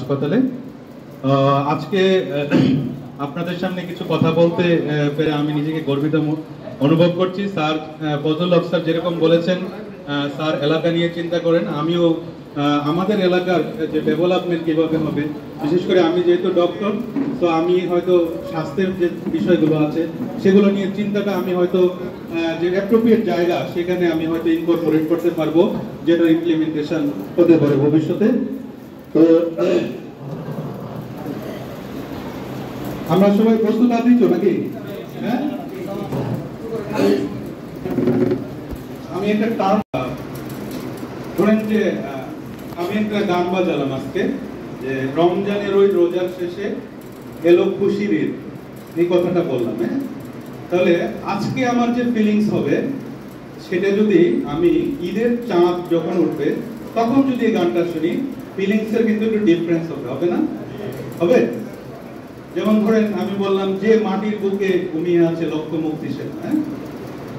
হাসপাতালে। আজকে আপনাদের সামনে কিছু কথা বলতে পেরে আমি নিজেকে গর্বিত অনুভব করছি। স্যার ফজলুল হক স্যার যেরকম বলেছেন, স্যার এলাকা নিয়ে চিন্তা করেন, আমিও আমাদের এলাকার যে ডেভেলপমেন্ট কিভাবে হবে, বিশেষ করে আমি যেহেতু ডক্টর, তো আমি হয়তো স্বাস্থ্যের যে বিষয়গুলো আছে সেগুলো নিয়ে চিন্তাটা আমি হয়তো যে অ্যাপ্রোপ্রিয়েট জায়গা সেখানে আমি হয়তো ইনকর্পোরেট করতে পারবো, যেটা ইমপ্লিমেন্টেশন হতে পারে ভবিষ্যতে। তো আমরা সবাই প্রস্তুত আছি তো নাকি? হ্যাঁ, আমি একটা টার্ম ধরেন যে আমি একটা গান বাজালাম আজকে, যে রমজানের ওই রোজার শেষে এলো খুশির ঈদ, এই কথাটা বললাম। হ্যাঁ, তাহলে আজকে আমার যে ফিলিংস হবে সেটা যদি আমি ঈদের চাঁদ যখন উঠবে তখন যদি এই গানটা শুনি, ফিলিংসের কিন্তু একটু ডিফারেন্স হবে না? হবে। যেমন ধরেন আমি বললাম যে মাটির বুকে ঘুমিয়ে আছে লক্ষ মুক্তি সেন, হ্যাঁ,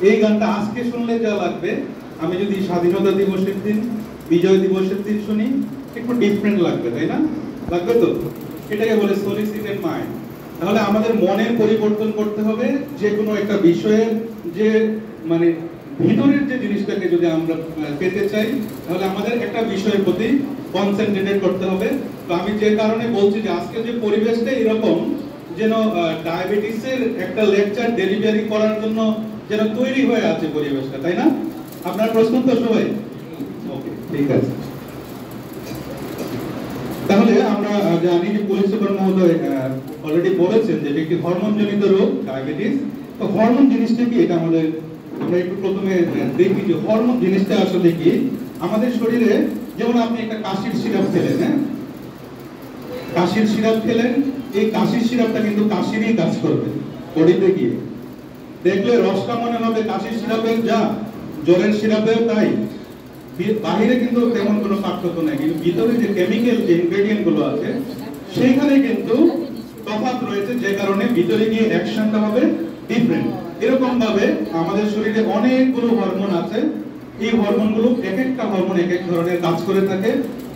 এই গানটা আজকে শুনলে যা লাগবে, আমি যদি স্বাধীনতা দিবসের দিন, বিজয় দিবসের দিন শুনি, একটু ডিফারেন্ট লাগবে, তাই না? লাগবে তো? এটাকে বলে সলিসিটেড মাইন্ড। তাহলে আমাদের মনের পরিবর্তন করতে হবে, যে কোনো একটা বিষয়ের যে মানে ভিতরের যে জিনিসটাকে যদি আমরা পেতে চাই, তাহলে আমাদের একটা বিষয়ের প্রতি কনসেন্ট্রেটেড করতে হবে। তো আমি যে কারণে বলছি যে আজকে যে পরিবেশটা এরকম, যেন ডায়াবেটিসের একটা লেকচার ডেলিভারি করার জন্য যেন তৈরি হয়ে আছে পরিবেশটা, তাই না? আপনার প্রশ্ন তো সবাই? ওকে, ঠিক আছে। তাহলে আমরা জানি যে পুলিশ সুপার মহোদয় অলরেডি বলেছেন যে একটি হরমোন জনিত রোগ ডায়াবেটিস। তো হরমোন জিনিসটা কি, এটা আমরা একটু প্রথমে দেখি যে হরমোন জিনিসটা আসলে কি। আমাদের শরীরে যেমন আপনি একটা কাশির সিরাপ খেলেন, হ্যাঁ, কাশির সিরাপ খেলেন, এই কাশির সিরাপটা কিন্তু কাশিরই কাজ করবে বডিতে গিয়ে। দেখলে রসটা মনে হবে কাশির সিরাপের, যা জ্বরের সিরাপেও তাই। বাহিরে কিন্তু তেমন কোনো পার্থক্য নেই, কিন্তু ভিতরে যে কেমিক্যাল যে ইনগ্রেডিয়েন্ট গুলো আছে সেইখানে কিন্তু তফাৎ রয়েছে, যে কারণে ভিতরে গিয়ে অ্যাকশনটা হবে ডিফারেন্ট। এরকম ভাবে আমাদের শরীরে অনেকগুলো হরমোন আছে। এই হরমোনগুলো এক একটা হরমোন এক এক ধরনের কাজ করে থাকে।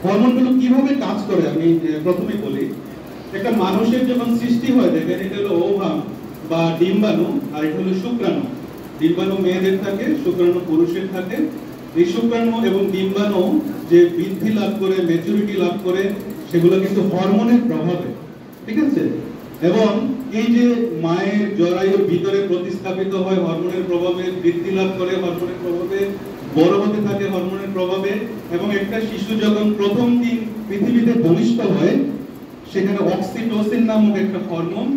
হরমোনগুলো কিভাবে কাজ করে আমি প্রথমেই বলি। একটা মানুষের যখন সৃষ্টি হয়, দেখেন এটা হলো ওভাম বা ডিম্বাণু, আর এটা হলো শুক্রাণু। ডিম্বাণু মেয়েদের থাকে, শুক্রাণু পুরুষের থাকে। এই শুক্রাণু এবং ডিম্বাণু যে বৃদ্ধি লাভ করে, ম্যাচুরিটি লাভ করে, সেগুলো কিন্তু হরমোনের প্রভাবে, ঠিক আছে? এবং এই যে মায়ের জরায়ুর ভিতরে প্রতিস্থাপিত হয় হরমোনের প্রভাবে, বৃদ্ধি লাভ করে হরমোনের প্রভাবে, বড় হতে থাকে হরমোনের প্রভাবে, এবং একটা শিশু যখন প্রথম দিন পৃথিবীতে ভূমিষ্ঠ হয়, সেখানে অক্সিটোসিন নামক একটা হরমোন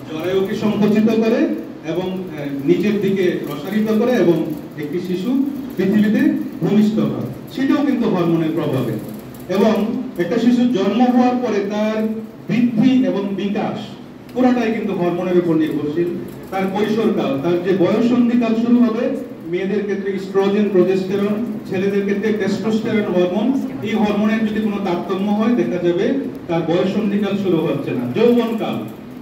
জরায়ুকে সংকুচিত করে এবং নিচের দিকে প্রসারিত করে, এবং একটি শিশু পৃথিবীতে ভূমিষ্ঠ হয়, সেটাও কিন্তু হরমোনের প্রভাবে। এবং একটা শিশু জন্ম হওয়ার পরে তার বৃদ্ধি এবং বিকাশ পুরোটাই কিন্তু হরমোনের উপর নির্ভরশীল। তার কৈশোরকাল, তার যে বয়ঃসন্ধিকাল শুরু হবে, মেয়েদের ক্ষেত্রে ইস্ট্রোজেন, প্রোজেস্টেরন, ছেলেদের ক্ষেত্রে টেস্টোস্টেরন হরমোন। এই হরমোনের যদি কোনো তারতম্য হয়, দেখা যাবে তার বয়ঃসন্ধিকাল শুরু হচ্ছে না।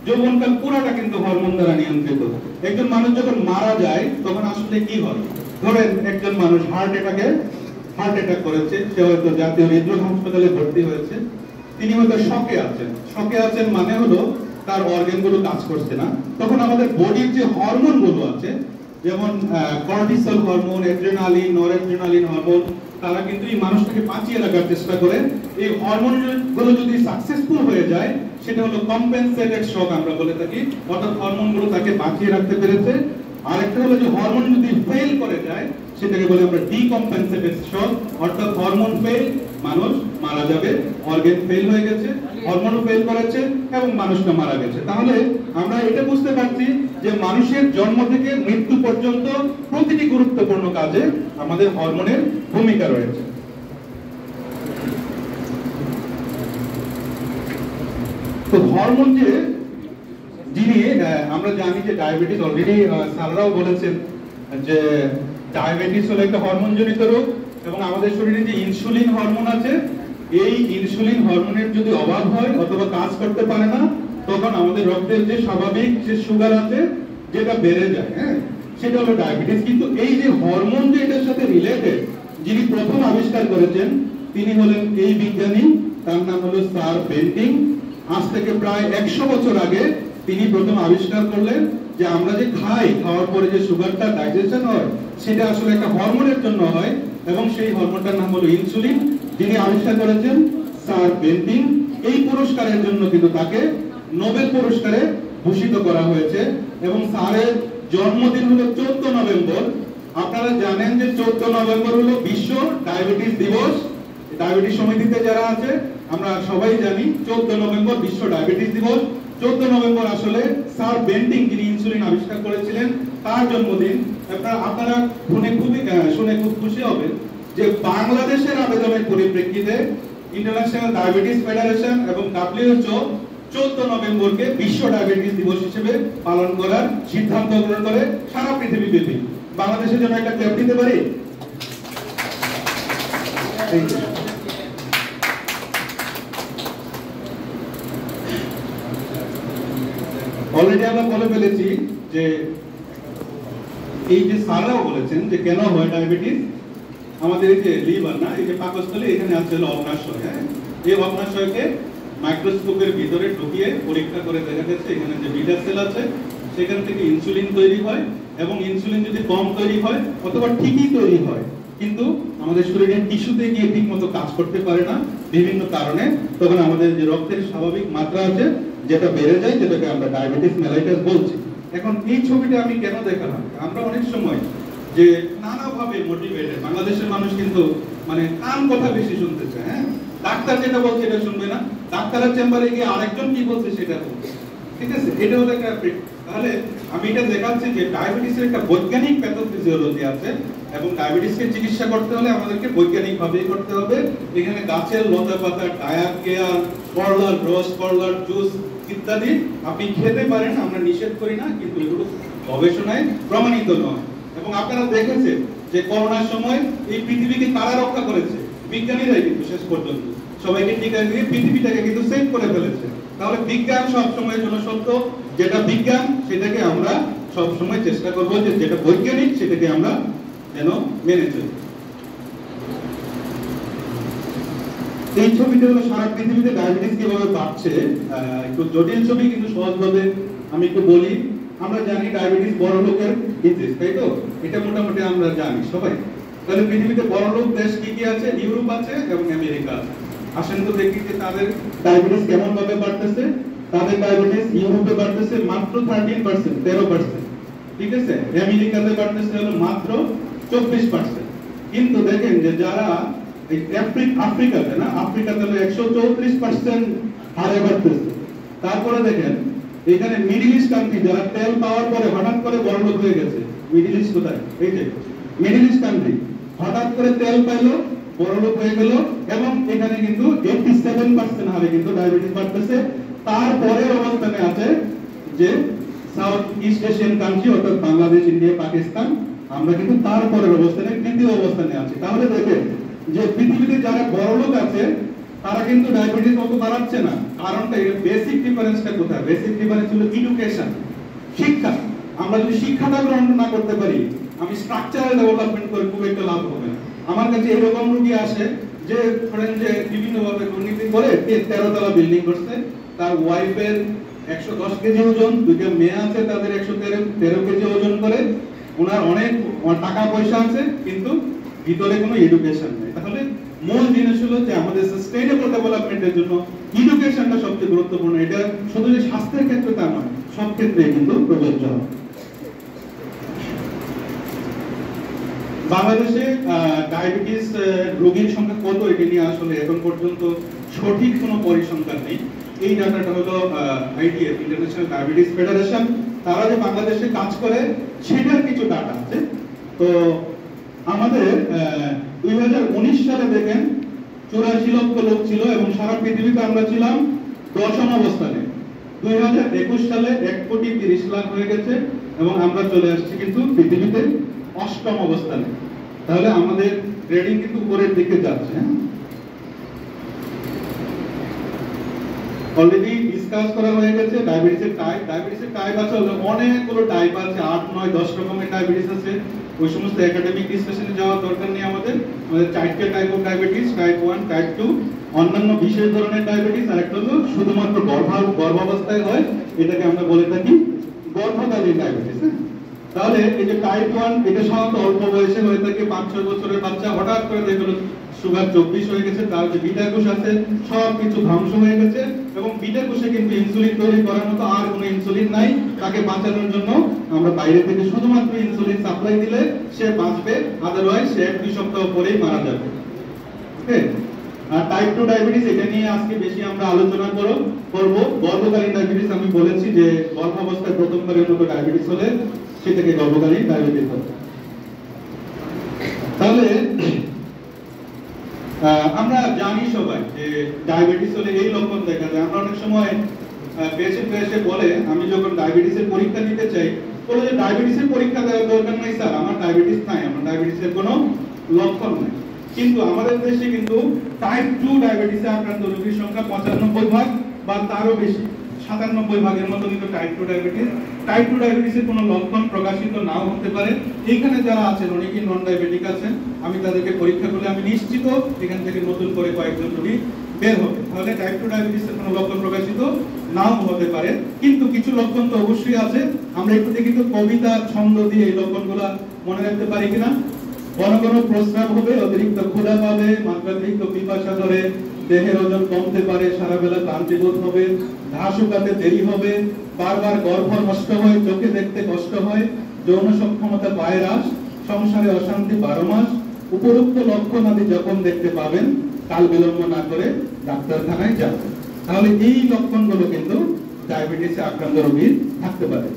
যৌবনকাল পুরোটা কিন্তু হরমোন দ্বারা নিয়ন্ত্রিত। একজন মানুষ যখন মারা যায় তখন আসলে কি হয়? ধরেন একজন মানুষ হার্ট অ্যাটাক করেছে, সে হয়তো জাতীয় হৃদরোগ হাসপাতালে ভর্তি হয়েছে। তিনি হয়তো শকে আছেন মানে হলো তার অর্গানগুলো কাজ করছে না। তখন আমাদের বডির যে হরমোনগুলো আছে, যেমন cortisol hormone, adrenaline, noradrenaline hormone, তারা কিন্তু এই মানুষটাকে বাঁচিয়ে রাখার চেষ্টা করে। এই হরমোনগুলো যদি সাকসেসফুল হয়ে যায়, সেটা হলো কম্পেনসেটেড শক আমরা বলে থাকি, অর্থাৎ হরমোনগুলো তাকে বাঁচিয়ে রাখতে পেরেছে। আরেকটা হলো যে হরমোন যদি ফেল করে যায়, সেটাকে বলে আমরা ডিকম্পেনসেটেড শক, অর্থাৎ হরমোন ফেল, মানুষ মারা যাবে, অর্গান ফেল হয়ে গেছে, হরমোনও ফেল করেছে এবং মানুষটা মারা গেছে। তাহলে আমরা এটা বুঝতে পারছি যে মানুষের জন্ম থেকে মৃত্যু পর্যন্ত প্রতিটি গুরুত্বপূর্ণ কাজে আমাদের হরমোনের ভূমিকা রয়েছে। তো হরমোন যে যিনি আমরা জানি যে ডায়াবেটিস, অলরেডি স্যাররাও বলেছেন যে ডায়াবেটিস হলো একটা হরমোন জনিত রোগ, এবং আমাদের শরীরে যে ইনসুলিন হরমোন আছে, এই ইনসুলিন হরমোনের যদি অভাব হয় অথবা কাজ করতে পারে না, তখন আমাদের রক্তের যে স্বাভাবিক যে সুগার আছে যেটা বেড়ে যায়, হ্যাঁ, সেটা হলো ডায়াবেটিস। কিন্তু এই যে হরমোন যে এটার সাথে রিলেটেড, যিনি প্রথম আবিষ্কার করেছেন তিনি হলেন এই বিজ্ঞানী তার নাম হলো স্যার বেন্টিং। আজ থেকে প্রায় 100 বছর আগে তিনি প্রথম আবিষ্কার করলেন যে আমরা যে খাই, খাওয়ার পরে যে সুগারটা ডাইজেশন হয় সেটা আসলে একটা হরমোনের জন্য হয়, এবং সেই হরমোনটার নাম হলো ইনসুলিন। যিনি আবিষ্কার করেছেন স্যার বেন্টিং। এই পুরস্কারের জন্য কিন্তু তাকে নোবেল পুরস্কারে ভূষিত করা হয়েছে। এবং স্যারের জন্মদিন হলো 14 নভেম্বর। আপনারা জানেন যে 14 নভেম্বর হলো বিশ্ব ডায়াবেটিস দিবস। ডায়াবেটিস সমিতিতে যারা আছে আমরা সবাই জানি 14 নভেম্বর বিশ্ব ডায়াবেটিস দিবস। 14 নভেম্বর আসলে স্যার বেন্টিং যিনি ইনসুলিন আবিষ্কার করেছিলেন তার জন্মদিন। আপনারা শুনে খুব খুশি হবেন যে বাংলাদেশের আবেদনের পরিপ্রেক্ষিতে ইন্টারন্যাশনাল ডায়াবেটিস ফেডারেশন এবং WHO 14 নভেম্বরকে বিশ্ব ডায়াবেটিস দিবস হিসেবে পালন করার সিদ্ধান্ত গ্রহণ করে সারা পৃথিবী ব্যাপী। বাংলাদেশের জন্য একটা ক্ল্যাপ দিতে পারি? অলরেডি আমরা বলে ফেলেছি যে এই যে স্যাররাও বলেছেন যে কেন হয় ডায়াবেটিস। আমাদের এই যে লিভার না, এই যে পাকস্থলী, এখানে আছে হলো অগ্নাশয়। হ্যাঁ, এই অগ্নাশয়কে মাইক্রোস্কোপের ভিতরে ঢুকিয়ে পরীক্ষা করে দেখা গেছে এখানে যে বিটা সেল আছে সেখান থেকে ইনসুলিন তৈরি হয়, এবং ইনসুলিন যদি কম তৈরি হয় অথবা ঠিকই তৈরি হয় কিন্তু আমাদের শরীরের টিস্যুতে গিয়ে ঠিক মতো কাজ করতে পারে না বিভিন্ন কারণে, তখন আমাদের যে রক্তের স্বাভাবিক মাত্রা আছে যেটা বেড়ে যায়, যেটাকে আমরা ডায়াবেটিস মেলাইটাস বলছি। এখন এই ছবিটা আমি কেন দেখালাম, আমরা অনেক সময় যে নানাভাবে মোটিভেটেড, বাংলাদেশের মানুষ কিন্তু মানে কান কথা বেশি শুনতে চায়। হ্যাঁ, ডাক্তার যেটা বলছে এটা শুনবে না, ডাক্তারের চেম্বারে গিয়ে আরেকজন কি বলছে সেটা বলবে। ঠিক আছে, এটা হলো একটা। তাহলে আমি এটা দেখাচ্ছি যে ডায়াবেটিসের একটা বৈজ্ঞানিক প্যাথোফিজিওলজি আছে, এবং ডায়াবেটিসকে চিকিৎসা করতে হলে আমাদেরকে বৈজ্ঞানিক ভাবেই করতে হবে। এখানে গাছের লতা পাতা, ডায়াট কেয়ার, করলার রস, করলার জুস ইত্যাদি আপনি খেতে পারেন, আমরা নিষেধ করি না, কিন্তু এগুলো গবেষণায় প্রমাণিত নয়। এবং আপনারা দেখেছেন যে করোনার সময় এই পৃথিবীকে কারা রক্ষা করেছে? বিজ্ঞানীরাই কিন্তু শেষ পর্যন্ত সবাইকে টিকা দিয়ে পৃথিবীটাকে কিন্তু সেভ করে ফেলেছে। তাহলে বিজ্ঞান সব সময়ের জন্য সত্য, যেটা বিজ্ঞান সেটাকে আমরা সব সময় চেষ্টা করব যে যেটা বৈজ্ঞানিক সেটাকে আমরা যেন মেনে চলি। এই ছবিটা হলো সারা পৃথিবীতে ডায়াবেটিস কিভাবে বাড়ছে, একটু জটিল ছবি কিন্তু সহজভাবে আমি একটু বলি। আমরা জানি ডায়াবেটিস বড় লোকের ডিজিজ, তাই তো? এটা মোটামুটি আমরা জানি সবাই। তাহলে পৃথিবীতে বড় লোক দেশ কি কি আছে? ইউরোপ আছে এবং আমেরিকা আছে। আসেন তো দেখি যে তাদের ডায়াবেটিস কেমন ভাবে বাড়তেছে। তাদের ডায়াবেটিস ইউরোপে বাড়তেছে মাত্র 13%। ঠিক আছে, আমেরিকাতে বাড়তেছে হলো মাত্র 24%। কিন্তু দেখেন যে যারা এই আফ্রিকাতে না, আফ্রিকাতে হলো 134% হারে বাড়তেছে। তারপরে দেখেন এখানে মিডল ইস্ট কান্ট্রি, যারা তেল পাওয়ার পরে হঠাৎ করে বড়লোক হয়ে গেছে। মিডল ইস্ট কোথায়? এই যে মিডল ইস্ট কান্ট্রি, হঠাৎ করে তেল পাইলো, বড়লোক হয়ে গেল, এবং এখানে কিন্তু 87% হারে কিন্তু ডায়াবেটিস বাড়তেছে। তারপরের অবস্থানে আছে যে সাউথ ইস্ট এশিয়ান কান্ট্রি, অর্থাৎ বাংলাদেশ, ইন্ডিয়া, পাকিস্তান। আমরা কিন্তু তারপরের অবস্থানে, তৃতীয় অবস্থানে আছি। তাহলে দেখেন যে পৃথিবীতে যারা বড়লোক আছে তারা কিন্তু ডায়াবেটিস অত বাড়াচ্ছে না। কারণটা এর বেসিক ডিফারেন্সটা কোথায়? বেসিক ডিফারেন্স হলো এডুকেশন, শিক্ষা। আমরা যদি শিক্ষাটা গ্রহণ না করতে পারি, আমি স্ট্রাকচারাল ডেভেলপমেন্ট করে খুব একটা লাভ হবে না। আমার কাছে এরকম রোগী আসে যে ধরেন যে বিভিন্ন ভাবে দুর্নীতি করে 13 তলা বিল্ডিং করছে, তার ওয়াইফের 110 কেজি ওজন, দুইটা মেয়ে আছে তাদের 113 কেজি ওজন করে, ওনার অনেক টাকা পয়সা আছে কিন্তু ভিতরে কোনো এডুকেশন নেই। তাহলে মূল জিনিস হলো যে আমাদের সাস্টেইনেবল ডেভেলপমেন্টের জন্য এডুকেশনটা সবচেয়ে গুরুত্বপূর্ণ। এটা শুধু যে স্বাস্থ্যের ক্ষেত্রে তা নয়, সব ক্ষেত্রে কিন্তু প্রযোজ্য। বাংলাদেশে ডায়াবেটিস রোগীর সংখ্যা কত, এটা নিয়ে আসলে এখন পর্যন্ত সঠিক কোনো পরিসংখ্যান নেই। এই ডাটাটা হলো আইডিএফ, ইন্টারন্যাশনাল ডায়াবেটিস ফেডারেশন, তারা যে বাংলাদেশে কাজ করে সেটার কিছু ডাটা আছে। তো আমাদের 2019 সালে দেখেন 84 লক্ষ লোক ছিল, এবং সারা পৃথিবীতে আমরা ছিলাম 10ম অবস্থানে। 2021 সালে 1,30,00,000 হয়ে গেছে, এবং আমরা চলে আসছি কিন্তু পৃথিবীতে 8ম অবস্থানে। তাহলে আমাদের গ্রেডিং কিন্তু উপরের দিকে যাচ্ছে। অলরেডি ডিসকাস করা হয়ে গেছে ডায়াবেটিসের টাইপ আছে অনেকগুলো টাইপ আছে, 8 9 10 রকমের ডায়াবেটিস আছে। ওই সমস্ত একাডেমিক ডিসকাশনে যাওয়ার দরকার নেই আমাদের। আমাদের 4টে type of diabetes, type 1, type 2, অন্যান্য বিশেষ ধরনের ডায়াবেটিস, আর একটা হলো শুধুমাত্র গর্ভাবস্থায় হয়, এটাকে আমরা বলে থাকি গর্ভকালীন ডায়াবেটিস। তাহলে এই যে টাইপ 1 এটা সাধারণত অল্প বয়সে হয়ে থাকে, 5-6 বছরের বাচ্চা হঠাৎ করে দেখলো সুগার 24 হয়ে গেছে, তার যে বিটা কোষ আছে সব কিছু ধ্বংস হয়ে গেছে, এবং বিটা কোষে কিন্তু ইনসুলিন তৈরি করার মতো আর কোনো ইনসুলিন নাই। তাকে বাঁচানোর জন্য আমরা বাইরে থেকে শুধুমাত্র ইনসুলিন সাপ্লাই দিলে সে বাঁচবে, আদারওয়াইজ সে 1-2 সপ্তাহ পরেই মারা যাবে। ওকে, আর টাইপ 2 ডায়াবেটিস এটা নিয়ে আজকে বেশি আমরা আলোচনা করব। গর্ভকালীন ডায়াবেটিস আমি বলেছি যে গর্ভাবস্থায় প্রথমবারের মতো ডায়াবেটিস হলে সেটাকে গর্ভকালীন ডায়াবেটিস হয়। তাহলে আমরা জানি সবাই যে ডায়াবেটিস হলে এই লক্ষণ দেখা যায়। আমরা অনেক সময় পেশেন্ট এসে বলে, আমি যখন ডায়াবেটিসের পরীক্ষা দিতে চাই, বলে যে ডায়াবেটিসের পরীক্ষা দেওয়ার দরকার নাই স্যার, আমার ডায়াবেটিস নাই, আমার ডায়াবেটিসের কোনো লক্ষণ নাই। কিন্তু আমাদের দেশে কিন্তু টাইপ 2 ডায়াবেটিসে আক্রান্ত রোগীর সংখ্যা 95% বা তারও বেশি, 97% মতো কিন্তু টাইপ 2 ডায়াবেটিস। টাইপ 2 ডায়াবেটিসের কোনো লক্ষণ প্রকাশিত নাও হতে পারে। এখানে যারা আছেন অনেকেই নন ডায়াবেটিক আছেন, আমি তাদেরকে পরীক্ষা করলে আমি নিশ্চিত এখান থেকে নতুন করে কয়েকজন রোগী বের হবে। তাহলে টাইপ 2 ডায়াবেটিসের কোনো লক্ষণ প্রকাশিত নাও হতে পারে, কিন্তু কিছু লক্ষণ তো অবশ্যই আছে। আমরা একটু দেখি তো কবিতা ছন্দ দিয়ে এই লক্ষণগুলো মনে রাখতে পারি কিনা। ঘন ঘন প্রস্রাব হবে, অতিরিক্ত ক্ষুধা পাবে, মাত্রাতিরিক্ত পিপাসা ধরে, দেহের ওজন কমতে পারে, সারা বেলা ক্লান্তি বোধ হবে, ঘা শুকাতে দেরি হবে, বারবার গর্ভ নষ্ট হয়, চোখে দেখতে কষ্ট হয়, যৌন সক্ষমতা পায় হ্রাস, সংসারে অশান্তি 12 মাস। উপরোক্ত লক্ষণ আদি যখন দেখতে পাবেন, কাল বিলম্ব না করে ডাক্তারখানায় যাবেন। তাহলে এই লক্ষণগুলো কিন্তু ডায়াবেটিসে আক্রান্ত রোগীর থাকতে পারে।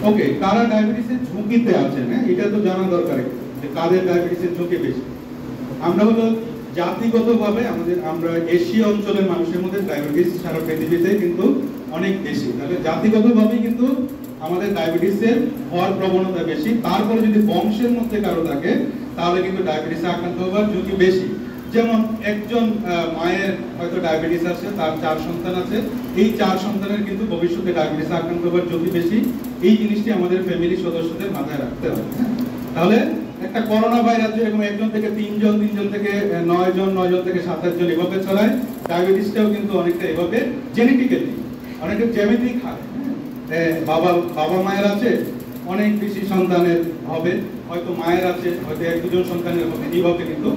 ওকে, কারা ডায়াবেটিসের ঝুঁকিতে আছেন, এটা তো জানা দরকার যে কাদের ডায়াবেটিসের ঝুঁকি বেশি। আমরা হলো জাতিগতভাবে আমরা এশীয় অঞ্চলের মানুষের মধ্যে ডায়াবেটিস সারা পৃথিবীতে কিন্তু অনেক বেশি। তাহলে জাতিগতভাবেই কিন্তু আমাদের ডায়াবেটিসের হওয়ার প্রবণতা বেশি। তারপরে যদি বংশের মধ্যে কারো থাকে তাহলে কিন্তু ডায়াবেটিসে আক্রান্ত হওয়ার ঝুঁকি বেশি। যেমন একজন মায়ের হয়তো ডায়াবেটিস আছে, তার 4 সন্তান আছে, এই 4 সন্তানের কিন্তু ভবিষ্যতে ডায়াবেটিসে আক্রান্ত হওয়ার ঝুঁকি বেশি। এই জিনিসটি আমাদের ফ্যামিলি সদস্যদের মাথায় রাখতে হবে। তাহলে একটা করোনা ভাইরাস যেরকম 1 জন থেকে 3 জন, 3 জন থেকে 9 জন, 9 জন থেকে 7 জন এভাবে ছড়ায়, ডায়াবেটিসটাও কিন্তু অনেকটা এভাবে জেনেটিক্যালি, অনেকে জ্যামিতিক হয়। বাবা মায়ের আছে, অনেক বেশি সন্তানের হবে, হয়তো মায়ের আছে, হয়তো 1-2 জন সন্তানের হবে, এইভাবে কিন্তু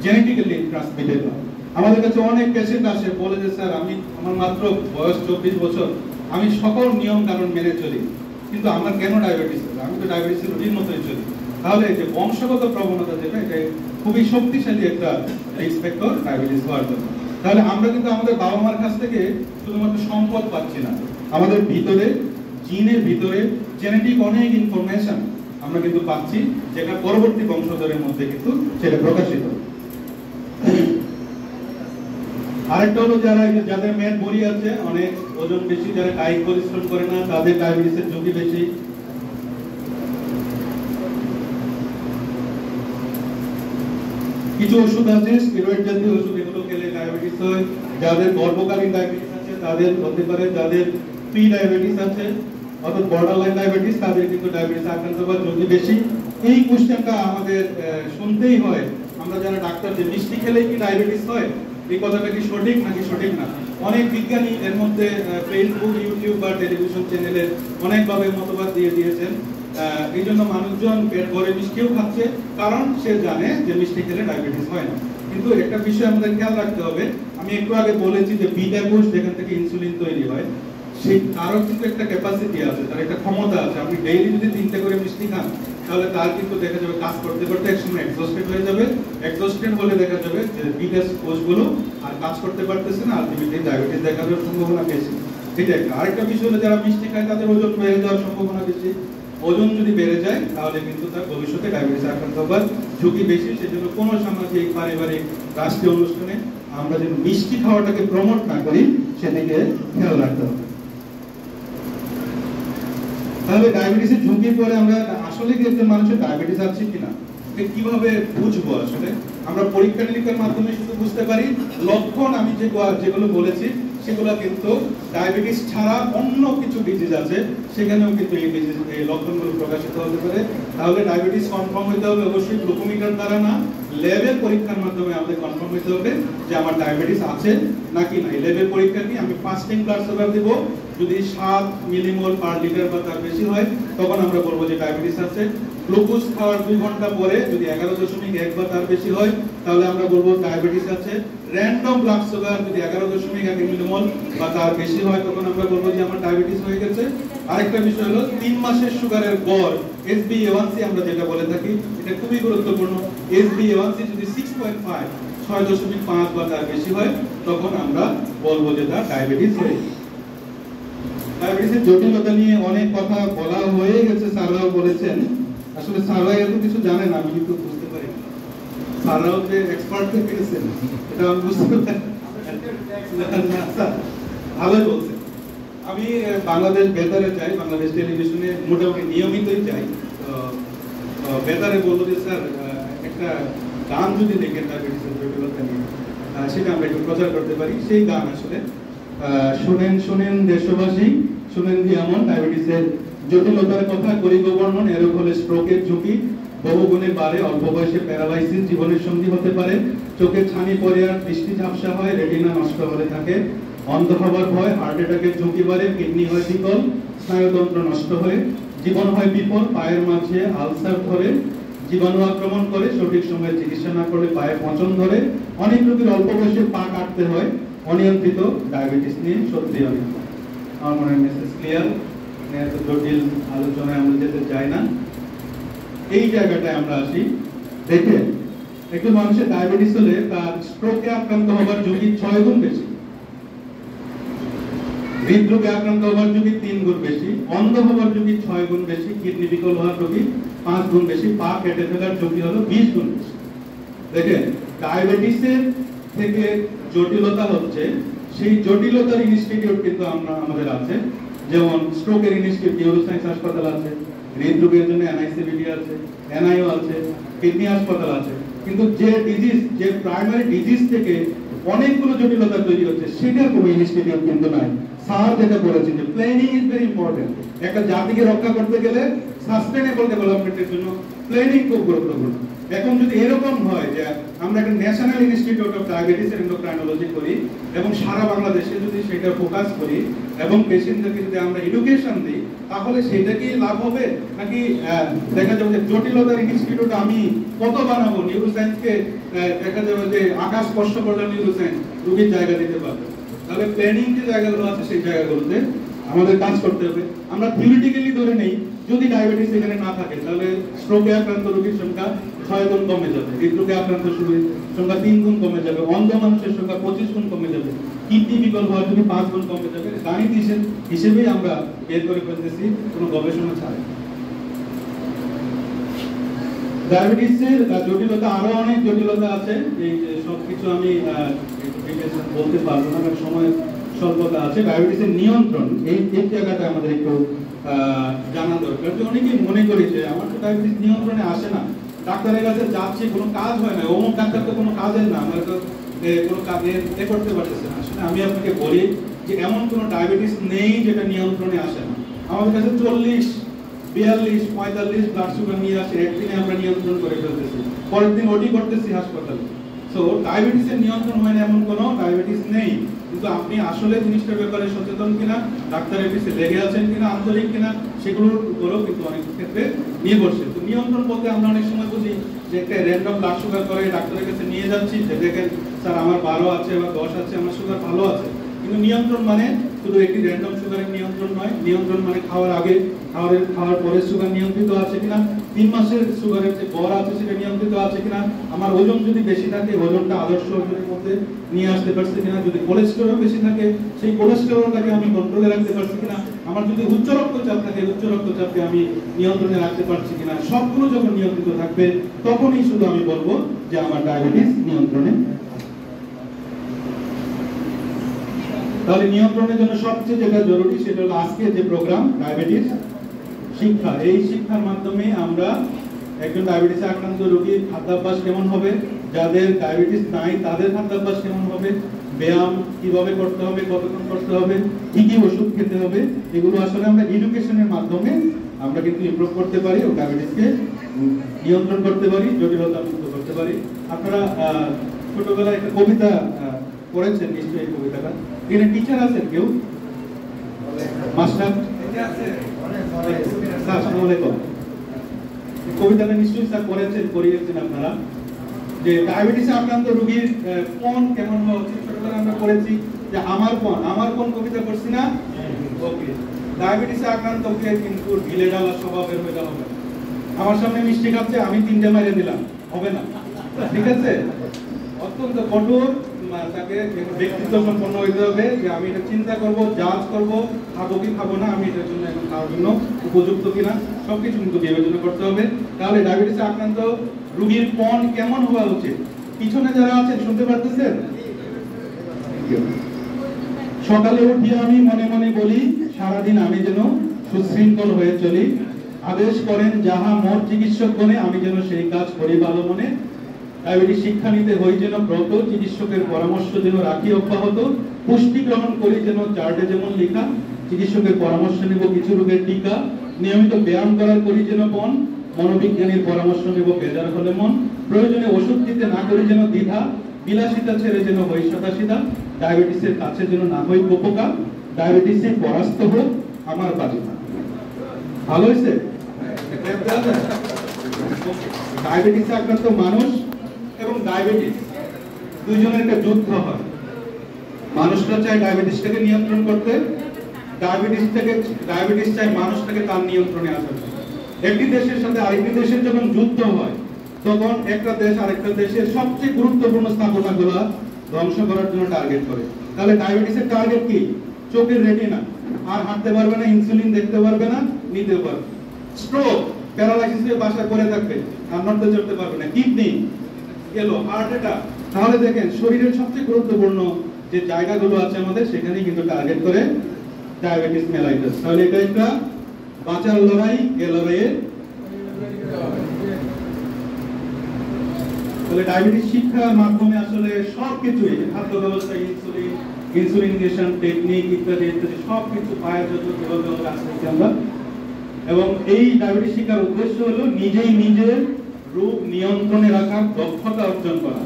জেনেটিক্যালি ট্রান্সমিটেড হয়। আমাদের কাছে অনেক পেশেন্ট আসে, বলে যে স্যার আমার মাত্র বয়স 24 বছর, আমি সকল নিয়ম কানুন মেনে চলি, কিন্তু আমার কেন ডায়াবেটিস হলো? আমি তো ডায়াবেটিসের রোগীর মতোই চলি। তাহলে যে বংশগত প্রবণতা যেটা, এটা খুবই শক্তিশালী একটা রিস্ক ফ্যাক্টর ডায়াবেটিস হওয়ার জন্য। তাহলে আমরা কিন্তু আমাদের বাবা মার কাছ থেকে শুধুমাত্র সম্পদ পাচ্ছি না, আমাদের ভিতরে, জিনের ভিতরে জেনেটিক অনেক ইনফরমেশন আমরা কিন্তু পাচ্ছি, যেটা পরবর্তী বংশধরের মধ্যে কিন্তু সেটা প্রকাশিত। আরেকটা হলো যাদের মেদ বড়ি আছে, অনেক ওজন বেশি, যারা কায়িক পরিশ্রম করে না, তাদের ডায়াবেটিসের ঝুঁকি বেশি। কিছু ওষুধ আছে, স্টেরয়েড জাতীয় ওষুধ, এগুলো খেলে ডায়াবেটিস হয়। যাদের গর্ভকালীন ডায়াবেটিস আছে তাদের হতে পারে, যাদের প্রি ডায়াবেটিস আছে অর্থাৎ বর্ডারলাইন ডায়াবেটিস, তাদের কিন্তু ডায়াবেটিস আক্রান্ত হওয়ার ঝুঁকি বেশি। এই কোশ্চেনটা আমাদের শুনতেই হয়, আমরা যারা ডাক্তার, যে মিষ্টি খেলেই কি ডায়াবেটিস হয়, এই কথাটা কি সঠিক নাকি সঠিক না? অনেক বিজ্ঞানী এর মধ্যে ফেসবুক, ইউটিউব বা টেলিভিশন চ্যানেলে অনেকভাবে মতবাদ দিয়ে দিয়েছেন। এই জন্য মানুষজন পেট ভরে মিষ্টিও খাচ্ছে, কারণ সে জানে যে মিষ্টি খেলে ডায়াবেটিস হয় না। কিন্তু একটা বিষয় আমাদের খেয়াল রাখতে হবে, আমি একটু আগে বলেছি যে বিটা কোষ যেখান থেকে ইনসুলিন তৈরি হয়, সেই তারও কিন্তু একটা ক্যাপাসিটি আছে, তার একটা ক্ষমতা আছে। আপনি ডেইলি যদি 3টে করে মিষ্টি খান, তাহলে তার কিন্তু দেখা যাবে কাজ করতে করতে একসময় এক্সস্টেড হয়ে যাবে। এক্সস্টেড হলে দেখা যাবে যে বিটা কোষগুলো আর কাজ করতে পারতেছে না, আলটিমেটলি ডায়াবেটিস দেখার সম্ভাবনা বেশি। এটা একটা। আরেকটা বিষয় হলো যারা মিষ্টি খায় তাদের ওজন বেড়ে যাওয়ার সম্ভাবনা বেশি। ওজন যদি বেড়ে যায় তাহলে কিন্তু তার ভবিষ্যতে ডায়াবেটিস আক্রান্ত হওয়ার ঝুঁকি বেশি। সেজন্য কোনো সামাজিক, পারিবারিক, রাষ্ট্রীয় অনুষ্ঠানে আমরা যেন মিষ্টি খাওয়াটাকে প্রমোট না করি সেদিকে খেয়াল রাখতে হবে। তাহলে ডায়াবেটিসের ঝুঁকির পরে আমরা আসলে কি একজন মানুষের ডায়াবেটিস আছে কিনা এটা কিভাবে বুঝবো? আসলে আমরা পরীক্ষা নিরীক্ষার মাধ্যমে শুধু বুঝতে পারি। লক্ষণ আমি যেগুলো বলেছি সেগুলো কিন্তু ডায়াবেটিস ছাড়া অন্য কিছু ডিজিজ আছে, সেখানেও কিন্তু এই লক্ষণগুলো প্রকাশিত হতে পারে। তাহলে ডায়াবেটিস কনফার্ম হতে হবে অবশ্যই গ্লুকোমিটার দ্বারা না, ল্যাবের পরীক্ষার মাধ্যমে আমাদের কনফার্ম হতে হবে যে আমার ডায়াবেটিস আছে নাকি নাই। ল্যাবের পরীক্ষা কি আমি ফাস্টিং ব্লাড সুগার দেব, যদি 7 মিলিমোল পার লিটার বা তার বেশি হয় তখন আমরা বলবো যে ডায়াবেটিস আছে। গ্লুকোজ খাওয়ার 2 ঘন্টা পরে যদি 11.1 বা তার বেশি হয় তাহলে আমরা বলবো ডায়াবেটিস আছে। র‍্যান্ডম ব্লাড সুগার যদি 11.1 মিলিমোল বা তার বেশি হয় তখন আমরা বলবো যে আমার ডায়াবেটিস হয়ে গেছে। আরেকটা বিষয় হলো 3 মাসের সুগারের গড় HbA1c আমরা যেটা বলে থাকি, এটা খুবই গুরুত্বপূর্ণ। HbA1c যদি 6.5 6.5 বা তার বেশি হয় তখন আমরা বলবো যে তার ডায়াবেটিস হয়েছে। ডায়াবেটিসের জটিলতা নিয়ে অনেক কথা বলা হয়ে গেছে, স্যাররাও বলেছেন। আসলে স্যাররা এত কিছু জানেন আমি কিন্তু বুঝতে পারি না, স্যাররাও যে এক্সপার্ট হয়ে গেছেন এটা আমি বুঝতে পারি না। ভালোই বলছেন। আমি বাংলাদেশ বেতারে যাই, বাংলাদেশ টেলিভিশনে মোটামুটি নিয়মিতই যাই। বেতারে বলবো যে স্যার একটা গান যদি দেখেন ডায়াবেটিসের জটিলতা নিয়ে সেটা আমরা একটু প্রচার করতে পারি। সেই গান আসলে শুনেন শুনেন দেশবাসী, শুনেন কি এমন ডায়াবেটিসের জটিলতার কথা করি বর্ণন। এর ফলে স্ট্রোকের ঝুঁকি বহুগুণে বাড়ে, অল্প বয়সে প্যারালাইসিস জীবনের সঙ্গী হতে পারে, চোখে ছানি পড়ে আর দৃষ্টি ঝাপসা হয়, রেটিনা নষ্ট হতে থাকে, অন্ধ হওয়ার ভয়, হার্ট অ্যাটাকের ঝুঁকি বাড়ে, কিডনি হয় বিকল, স্নায়ুতন্ত্র নষ্ট হয়, জীবন হয় বিফল, পায়ের মাঝে আলসার ধরে, জীবাণু আক্রমণ করে, সঠিক সময়ে চিকিৎসা না করলে পায়ে পচন ধরে, অনেক রোগীর অল্প বয়সে পা কাটতে হয়। অনিয়ন্ত্রিত ডায়াবেটিস নিয়ে সত্যি অনেক আমার মনে হয় মেসেজ ক্লিয়ার। এত জটিল আলোচনায় আমরা যেতে চাই না। এই জায়গাটায় আমরা আসি। দেখে একটু মানুষের ডায়াবেটিস হলে তার স্ট্রোকে আক্রান্ত হবার ঝুঁকি 6 গুণ বেশি, হৃদরোগে আক্রান্ত হবার ঝুঁকি 3 গুণ বেশি, অন্ধ হবার ঝুঁকি 6 গুণ বেশি, কিডনি বিকল হওয়ার ঝুঁকি 5 গুণ বেশি, পা কেটে ফেলার ঝুঁকি হলো 20 গুণ বেশি। দেখেন ডায়াবেটিসের থেকে জটিলতা হচ্ছে, সেই জটিলতার ইনস্টিটিউট কিন্তু আমাদের আছে। যেমন স্ট্রোকের ইনস্টিটিউট নিউরোসায়েন্স হাসপাতাল আছে, হৃদরোগের জন্য NICVD আছে, NIO আছে, কিডনি হাসপাতাল আছে। কিন্তু যে ডিজিজ, যে প্রাইমারি ডিজিজ থেকে অনেকগুলো জটিলতা তৈরি হচ্ছে সেটার কোনো ইনস্টিটিউট কিন্তু নাই। স্যার যেটা বলেছেন যে প্ল্যানিং ইজ ভেরি ইম্পর্টেন্ট। একটা জাতিকে রক্ষা করতে গেলে সাস্টেনেবল ডেভেলপমেন্টের জন্য প্ল্যানিং খুব গুরুত্বপূর্ণ। এখন যদি এরকম হয় যে আমরা একটা national institute of diabetes and endocrinology করি এবং সারা বাংলাদেশে যদি সেটা ফোকাস করি এবং পেশেন্টদেরকে যদি আমরা এডুকেশন দিই তাহলে সেটা কি লাভ হবে? নাকি দেখা যাবে যে জটিলতার ইনস্টিটিউট আমি কত বানাবো, নিউরোসায়েন্সকে দেখা যাবে যে আকাশ স্পর্শ করলে নিউরোসায়েন্স রোগীর জায়গা দিতে পারবে। তাহলে প্ল্যানিং যে জায়গাগুলো আছে সেই জায়গাগুলোতে আমাদের কাজ করতে হবে। আমরা থিওরিটিক্যালি ধরে নেই যদি ডায়াবেটিস এখানে না থাকে তাহলে স্ট্রোকে আক্রান্ত রোগীর সংখ্যা 6 গুণ কমে যাবে, হৃদরোগে আক্রান্ত রোগীর সংখ্যা 3 গুণ কমে যাবে, অন্ধ মানুষের সংখ্যা 25 গুণ কমে যাবে, কিডনি বিকল হওয়ার জন্য 5 গুণ কমে যাবে। গাণিত হিসেবেই আমরা বের করে ফেলতেছি, কোনো গবেষণা ছাড়াই। ডায়াবেটিসের জটিলতা আরো অনেক জটিলতা আছে, এই সবকিছু আমি বলতে পারবো না, কারণ সময় স্বল্পতা আছে। ডায়াবেটিসের নিয়ন্ত্রণ এই জায়গাটা আমাদের একটু জানা দরকার। যে অনেকেই মনে করি যে আমার তো ডায়াবেটিস নিয়ন্ত্রণে আসে না, ডাক্তারের কাছে যাচ্ছি কোনো কাজ হয় না, অমুক ডাক্তার তো কোনো কাজের না, আমরা তো কোনো কাজে করতে পারতেছে না। আসলে আমি আপনাকে বলি যে এমন কোনো ডায়াবেটিস নেই যেটা নিয়ন্ত্রণে আসে না। আমাদের কাছে 40, 42, 45 ব্লাড সুগার নিয়ে আসে, একদিনে আমরা নিয়ন্ত্রণ করে ফেলতেছি, পরের দিন ওটি করতেছি হাসপাতালে। সো ডায়াবেটিসের নিয়ন্ত্রণ হয় না এমন কোনো ডায়াবেটিস নেই। কিন্তু আপনি আসলে জিনিসটার ব্যাপারে সচেতন কিনা, ডাক্তারের পিছিয়ে লেগে আছেন কিনা, আন্তরিক কিনা, সেগুলোর উপরেও কিন্তু অনেক ক্ষেত্রে নির্ভরশীল। তো নিয়ন্ত্রণ বলতে আমরা অনেক সময় বুঝি যে একটা র্যান্ডম ব্লাড সুগার করে ডাক্তারের কাছে নিয়ে যাচ্ছি যে দেখেন স্যার আমার 12 আছে বা 10 আছে, আমার সুগার ভালো আছে। কিন্তু নিয়ন্ত্রণ মানে শুধু একটি র্যান্ডম সুগারের নিয়ন্ত্রণ নয়। নিয়ন্ত্রণ মানে খাওয়ার আগে, খাওয়ার পরে সুগার নিয়ন্ত্রিত আছে কিনা, 3 মাসের সুগারের যে গড় আছে সেটা নিয়ন্ত্রিত আছে কিনা, আমার ওজন যদি বেশি থাকে ওজনটা আদর্শ ওজনের মধ্যে নিয়ে আসতে পারছি কিনা, যদি কোলেস্টেরল বেশি থাকে সেই কোলেস্টেরলটাকে আমি কন্ট্রোলে রাখতে পারছি কিনা, আমার যদি উচ্চ রক্তচাপ থাকে উচ্চ রক্তচাপকে আমি নিয়ন্ত্রণে রাখতে পারছি কিনা, সবগুলো যখন নিয়ন্ত্রিত থাকবে তখনই শুধু আমি বলবো যে আমার ডায়াবেটিস নিয়ন্ত্রণে। তাহলে নিয়ন্ত্রণের জন্য সবচেয়ে যেটা জরুরি সেটা হলো আজকে যে প্রোগ্রাম ডায়াবেটিস শিক্ষা। এই শিক্ষার মাধ্যমে আমরা একজন ডায়াবেটিসে আক্রান্ত রোগীর খাদ্যাভ্যাস কেমন হবে, যাদের ডায়াবেটিস নাই তাদের খাদ্যাভ্যাস কেমন হবে, ব্যায়াম কিভাবে করতে হবে, কতক্ষণ করতে হবে, কি কি ওষুধ খেতে হবে, এগুলো আসলে আমরা এডুকেশনের মাধ্যমে আমরা কিন্তু ইমপ্রুভ করতে পারি ও ডায়াবেটিসকে নিয়ন্ত্রণ করতে পারি, জটিলতা মুক্ত করতে পারি। আপনারা ছোটবেলায় একটা কবিতা পড়েছেন নিশ্চয়ই, এই কবিতাটা এখানে টিচার আছেন কেউ? মাস্টার আসসালামু আলাইকুম। কবিতাটা নিশ্চয়ই স্যার পড়েছেন, পড়িয়েছেন আপনারা, যে ডায়াবেটিসে আক্রান্ত রোগীর কোন কেমন হওয়া উচিত। ছোটবেলায় আমরা পড়েছি যে আমার কোন কবিতা পড়ছি না? ওকে, ডায়াবেটিসে আক্রান্তকে কিন্তু ঢিলে ঢালা স্বভাবের হইলে হবে। আমার সামনে মিষ্টি খাচ্ছে, আমি 3টে মেরে দিলাম, হবে না, ঠিক আছে? অত্যন্ত কঠোর, তাকে ব্যক্তিত্ব সম্পন্ন হইতে হবে যে আমি এটা চিন্তা করব, জাজ করব, খাবো কি খাবো না, আমি এটার জন্য এখন খাওয়ার জন্য উপযুক্ত কিনা, সবকিছু কিন্তু বিবেচনা করতে হবে। তাহলে ডায়াবেটিসে আক্রান্ত রোগীর কোন কেমন হওয়া উচিত? পিছনে যারা আছেন শুনতে পারতেছেন? সকালে উঠিয়ে আমি মনে মনে বলি, সারাদিন আমি যেন সুশৃঙ্খল হয়ে চলি। আদেশ করেন যাহা মোর চিকিৎসক গণে, আমি যেন সেই কাজ করি ভালো মনে। ডায়াবেটিস শিক্ষা নিতে হই যেন ব্রত, চিকিৎসকের পরামর্শ যেন রাখি অব্যাহত। পুষ্টি গ্রহণ করি যেন চার্টে যেমন লেখা, চিকিৎসকের পরামর্শ নেব কিছু রোগের টিকা। নিয়মিত ব্যায়াম করার করি যেন পণ, মনোবিজ্ঞানীর পরামর্শ নেব বেজার হলে মন। প্রয়োজনে ওষুধ দিতে না করি যেন দ্বিধা, বিলাসিতা ছেড়ে যেন হই সদাসিধা। ডায়াবেটিসের কাছে যেন না হই উপকার, ডায়াবেটিসে পরাস্ত হোক আমার বাজিকা। ভালো হয়েছে? ডায়াবেটিসে আক্রান্ত মানুষ এবং ডায়াবেটিস দুইজনের একটা যুদ্ধ হয়। মানুষটা চায় ডায়াবেটিসটাকে নিয়ন্ত্রণ করতে, ডায়াবেটিস চায় মানুষটাকে তার নিয়ন্ত্রণে আসার জন্য। একটি দেশের সাথে আরেকটি দেশের যখন যুদ্ধ হয়, তখন একটা দেশ আরেকটা দেশের সবচেয়ে গুরুত্বপূর্ণ স্থাপনাগুলো ধ্বংস করার জন্য টার্গেট করে। তাহলে ডায়াবেটিসের টার্গেট কি? চোখের রেটিনা, আর হাঁটতে পারবে না, ইনসুলিন দেখতে পারবে না, নিতে পারবে। স্ট্রোক, প্যারালাইসিস হয়ে বাসায় পড়ে থাকবে, আর নড়তে চড়তে পারবে না। কিডনি গেল, হার্ট অ্যাটাক। তাহলে দেখেন শরীরের সবচেয়ে গুরুত্বপূর্ণ যে জায়গাগুলো আছে আমাদের, সেখানেই কিন্তু টার্গেট করে ডায়াবেটিস মেলাইটাস। তাহলে এটা একটা বাঁচার লড়াই, এ লড়াইয়ে তাহলে ডায়াবেটিস শিক্ষার মাধ্যমে আসলে সবকিছুই, খাদ্য ব্যবস্থা, ইনসুলিন ইনজেকশন টেকনিক ইত্যাদি ইত্যাদি সবকিছু পায়ের যত কিভাবে আমরা আসছি আমরা। এবং এই ডায়াবেটিস শিক্ষার উদ্দেশ্য হলো নিজেই নিজের রোগ নিয়ন্ত্রণে রাখার দক্ষতা অর্জন করা।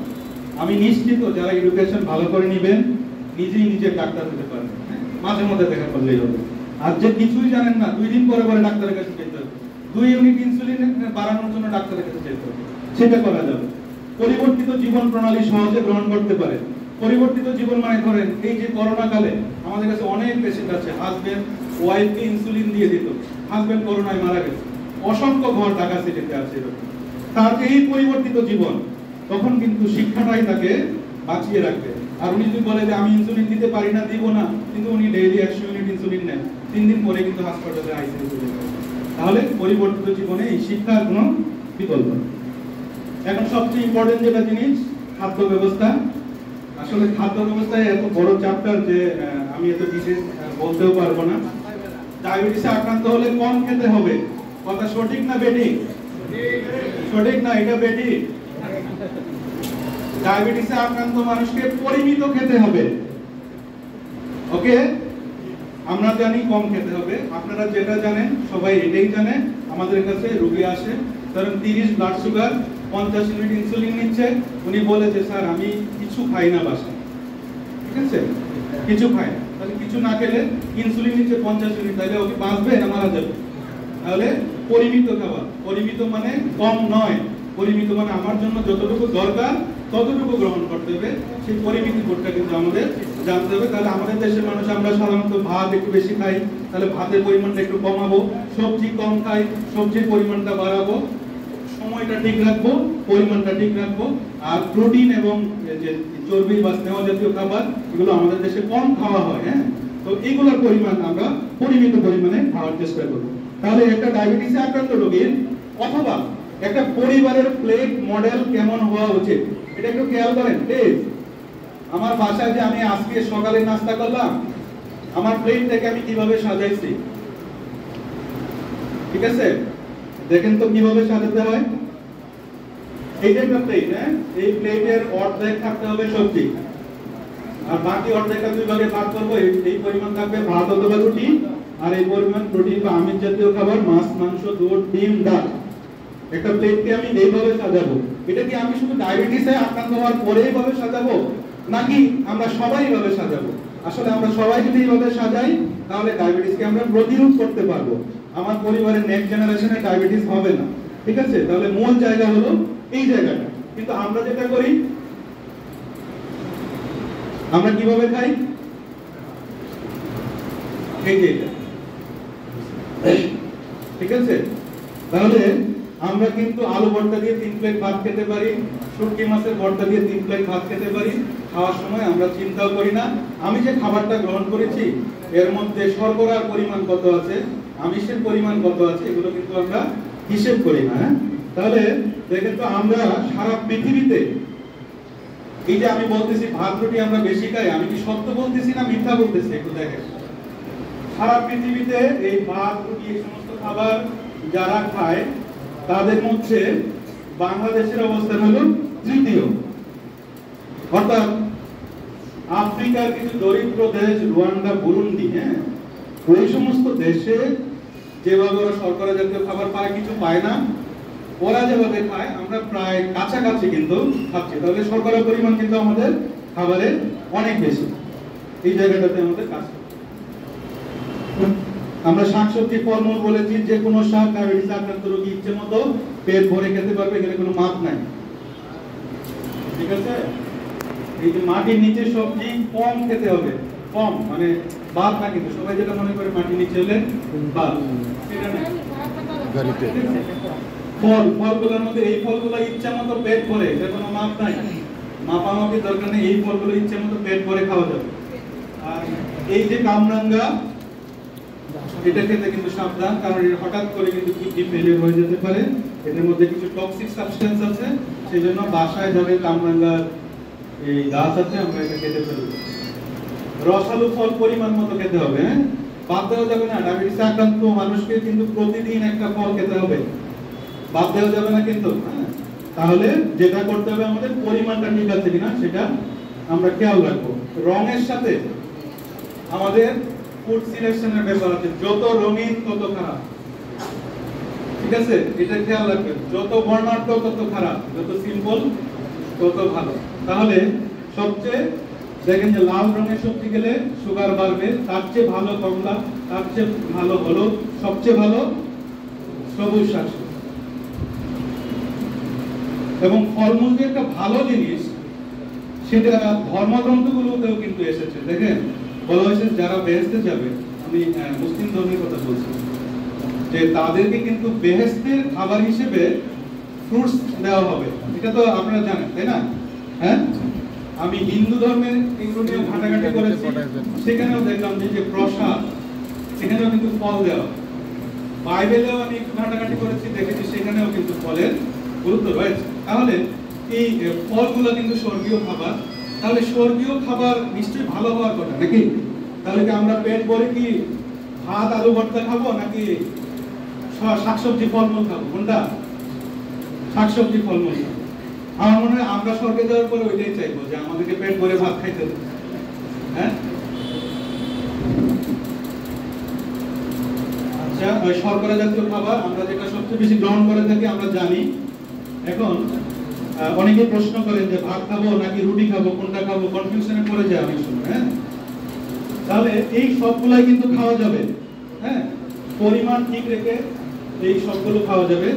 আমি নিশ্চিত যারা এডুকেশন ভালো করে নেবেন নিজেই নিজের ডাক্তার হতে পারবেন, মাঝে মধ্যে দেখা করলেই হবে। আর যে কিছুই জানেন না, 2 দিন পরে পরে ডাক্তারের কাছে যেতে হবে, 2 ইউনিট ইনসুলিন বাড়ানোর জন্য ডাক্তারের কাছে যেতে হবে, সেটা করা যাবে। পরিবর্তিত জীবন প্রণালী সহজে গ্রহণ করতে পারে। পরিবর্তিত জীবন মানে ধরেন এই যে করোনা কালে আমাদের কাছে অনেক পেশেন্ট আছে, হাজবেন্ড ওয়াইফকে ইনসুলিন দিয়ে দিত, হাজবেন্ড করোনায় মারা গেছে, অসংখ্য ঘর ঢাকা সিটিতে আছে এরকম। তার এই পরিবর্তিত জীবন, তখন কিন্তু শিক্ষাটাই তাকে বাঁচিয়ে রাখবে। আর উনি যদি বলে যে আমি ইনসুলিন দিতে পারি না, দিব না, কিন্তু উনি ডেইলি 100 ইউনিট ইনসুলিন নেন, 3 দিন পরে কিন্তু হাসপাতালে আইসিইউ চলে যায়। তাহলে পরিবর্তিত জীবনে এই শিক্ষার কোনো বিকল্প নেই। এখন সবচেয়ে ইম্পর্টেন্ট যেটা জিনিস, খাদ্য ব্যবস্থা। আসলে খাদ্য ব্যবস্থায় এত বড় চ্যাপ্টার যে আমি এত বিশেষ বলতেও পারবো না। ডায়াবেটিসে আক্রান্ত হলে কম খেতে হবে, কথা সঠিক না বেঠিক? সঠিক না, এটা বেঠিক। ডায়াবেটিসে আক্রান্ত মানুষকে পরিমিত খেতে হবে। ওকে, আমরা জানি কম খেতে হবে, আপনারা যেটা জানেন সবাই এটাই জানে। আমাদের কাছে রোগী আসে, ধরেন 30 ব্লাড সুগার, 50 ইউনিট ইনসুলিন নিচ্ছে, উনি বলে যে স্যার আমি কিছু খাই না বাসায়, ঠিক আছে, কিছু খাই না। তাহলে কিছু না খেলে ইনসুলিন নিচ্ছে 50 ইউনিট, তাহলে ওকে বাঁচবে না মারা যাবে? তাহলে পরিমিত খাবার, পরিমিত মানে কম নয়, পরিমিত মানে আমার জন্য যতটুকু দরকার ততটুকু গ্রহণ করতে হবে। সেই পরিমিতি বোধটা কিন্তু আমাদের জানতে হবে। তাহলে আমাদের দেশের মানুষ আমরা সাধারণত ভাত একটু বেশি খাই, তাহলে ভাতের পরিমাণটা একটু কমাবো, সবজি কম খাই, সবজির পরিমাণটা বাড়াবো, সময়টা ঠিক রাখবো, পরিমাণটা ঠিক রাখবো। আর প্রোটিন এবং যে চর্বি বা স্নেহ জাতীয় খাবার, এগুলো আমাদের দেশে কম খাওয়া হয়, হ্যাঁ, তো এগুলোর পরিমাণ আমরা পরিমিত পরিমাণে খাওয়ার চেষ্টা করবো। তাহলে একটা ডায়াবেটিসে আক্রান্ত রোগীর অথবা একটা পরিবারের প্লেট মডেল কেমন হওয়া উচিত, এটা একটু খেয়াল করেন প্লিজ। আমার বাসায় যে আমি আজকে সকালে নাস্তা করলাম, আমার প্লেটটাকে আমি কিভাবে সাজাইছি, ঠিক আছে? দেখেন তো কিভাবে সাজাতে হয়। এই যে একটা প্লেট, হ্যাঁ, এই প্লেটের অর্ধেক থাকতে হবে সবজি, আর বাকি অর্ধেকটা দুই ভাগে ভাগ করবো। এই পরিমাণ থাকবে ভাত অথবা রুটি, আর এই পরিমাণ প্রোটিন বা আমিষ জাতীয় খাবার, মাছ, মাংস, দুধ, ডিম, ডাল। একটা প্লেটকে আমি এইভাবে সাজাবো। এটা কি আমি শুধু ডায়াবেটিসে আক্রান্ত হওয়ার পরে এইভাবে সাজাবো, নাকি আমরা সবাই এইভাবে সাজাবো? আসলে আমরা সবাই যদি এইভাবে সাজাই, তাহলে ডায়াবেটিসকে আমরা প্রতিরোধ করতে পারবো। আমার পরিবারের নেক্সট জেনারেশনে ডায়াবেটিস হবে না, ঠিক আছে? তাহলে মূল জায়গা হলো এই জায়গাটা। কিন্তু আমরা যেটা করি, আমরা কিভাবে খাই, এই যে এটা, ঠিক আছে? তাহলে আমরা কিন্তু আলু ভর্তা দিয়ে 3 প্লেট ভাত খেতে পারি, শুটকি মাছের ভর্তা দিয়ে 3 প্লেট ভাত খেতে পারি। খাওয়ার সময় আমরা চিন্তাও করি না আমি যে খাবারটা গ্রহণ করেছি এর মধ্যে শর্করার পরিমাণ কত আছে, আমিষের পরিমাণ কত আছে, এগুলো কিন্তু আমরা হিসেব করি না। তাহলে দেখেন তো, আমরা সারা পৃথিবীতে এই যে আমি বলতেছি ভাত রুটি আমরা বেশি খাই, আমি কি সত্য বলতেছি না মিথ্যা বলতেছি? একটু দেখেন, সারা পৃথিবীতে এই ভাত রুটি এই সমস্ত খাবার যারা খায় তাদের মধ্যে বাংলাদেশের অবস্থান হলো তৃতীয়। অর্থাৎ আফ্রিকার কিছু দরিদ্র দেশ, রুয়ান্ডা, বুরুন্ডি, হ্যাঁ, ওই সমস্ত দেশে যেভাবে ওরা শর্করা জাতীয় খাবার পায়, কিছু পায় না, ওরা যেভাবে খায় আমরা প্রায় কাছাকাছি কিন্তু খাচ্ছি। তাহলে শর্করার পরিমাণ কিন্তু আমাদের খাবারে অনেক বেশি। এই জায়গাটাতে আমাদের কাজ, আমরা শাকসবজি, ফলমূল বলেছি, যে কোনো শাক ডায়াবেটিস আক্রান্ত রোগী ইচ্ছে মতো পেট ভরে খেতে পারবে, এখানে কোনো মাপ নাই, ঠিক আছে? এই যে মাটির নিচে সবজি কম খেতে হবে, কম মানে বাদ না, কিন্তু সবাই যেটা মনে করে মাটির নিচে হলে বাদ, সেটা না। ফলগুলোর মধ্যে এই ফলগুলো ইচ্ছা মতো পেট ভরে, এটা কোনো মাপ নাই, মাপামাপির দরকার নেই, এই ফলগুলো ইচ্ছা মতো পেট ভরে খাওয়া যাবে। আর এই যে কামরাঙ্গা, এটা খেতে কিন্তু সাবধান, কারণ এটা হঠাৎ করে কিন্তু কিডনি ফেলিয়ার হয়ে যেতে পারে। এটার মধ্যে কিছু টক্সিক সাবস্টেন্স আছে, সেজন্য বাসায় যাবে কামরাঙ্গার এই গাছ আছে, আমরা এটা খেতে পারি। রসালো ফল পরিমাণ মতো খেতে হবে, হ্যাঁ, বাদ দেওয়া যাবে না। ডায়াবেটিস আক্রান্ত মানুষকে কিন্তু প্রতিদিন একটা ফল খেতে হবে, বাদ দেওয়া যাবে না কিন্তু, হ্যাঁ। তাহলে যেটা করতে হবে আমাদের, পরিমাণটা ঠিক আছে কিনা সেটা আমরা খেয়াল রাখবো। রঙের সাথে আমাদের ফুড সিলেকশনের ব্যাপার আছে, যত রঙিন তত খারাপ, ঠিক আছে? এটা খেয়াল রাখবেন, যত বর্ণাঢ্য তত খারাপ, যত সিম্পল তত ভালো। তাহলে সবচেয়ে দেখেন যে লাল রঙের সবজি গেলে সুগার বাড়বে, তার চেয়ে ভালো কমলা, তার চেয়ে ভালো হলুদ, সবচেয়ে ভালো সবুজ শাকসবজি। এবং ফলমূল যে একটা ভালো জিনিস, সেটা ধর্মগ্রন্থগুলোতেও কিন্তু এসেছে। দেখেন বলা হয়েছে যারা বেহেশতে যাবে, আমি মুসলিম ধর্মের কথা বলছি, যে তাদেরকে কিন্তু বেহেশতের খাবার হিসেবে ফ্রুটস দেওয়া হবে। এটা তো আপনারা জানেন, তাই না? হ্যাঁ, আমি হিন্দু ধর্মের এগুলো নিয়ে ঘাটাঘাটি করেছি, সেখানেও দেখলাম যে প্রসাদ, সেখানেও কিন্তু ফল দেওয়া। বাইবেলেও আমি একটু ঘাটাঘাটি করেছি, দেখেছি সেখানেও কিন্তু ফলের গুরুত্ব রয়েছে। তাহলে এই ফলগুলো কিন্তু স্বর্গীয় খাবার, তাহলে স্বর্গীয় খাবার নিশ্চয়ই ভালো হওয়ার কথা, নাকি? তাহলে কি আমরা পেট ভরে কি ভাত আলু ভর্তা খাবো, নাকি শাকসবজি ফলমূল খাবো? কোনটা? শাকসবজি ফলমূল খাবো। আমার মনে হয় আমরা স্বর্গে যাওয়ার পরে ওইটাই চাইবো, যে আমাদেরকে পেট ভরে ভাত খাইতে হবে, হ্যাঁ। আচ্ছা, ওই শর্করা জাতীয় খাবার আমরা যেটা সবচেয়ে বেশি গ্রহণ করে থাকি আমরা জানি। এখন অনেকে প্রশ্ন করেন যে ভাত খাবো নাকি রুটি খাবো, কোনটা খাবো, কনফিউশনে পড়ে যায় অনেক সময়, হ্যাঁ। তাহলে এই সবগুলাই কিন্তু খাওয়া যাবে, হ্যাঁ, পরিমাণ ঠিক রেখে এই সবগুলো খাওয়া যাবে।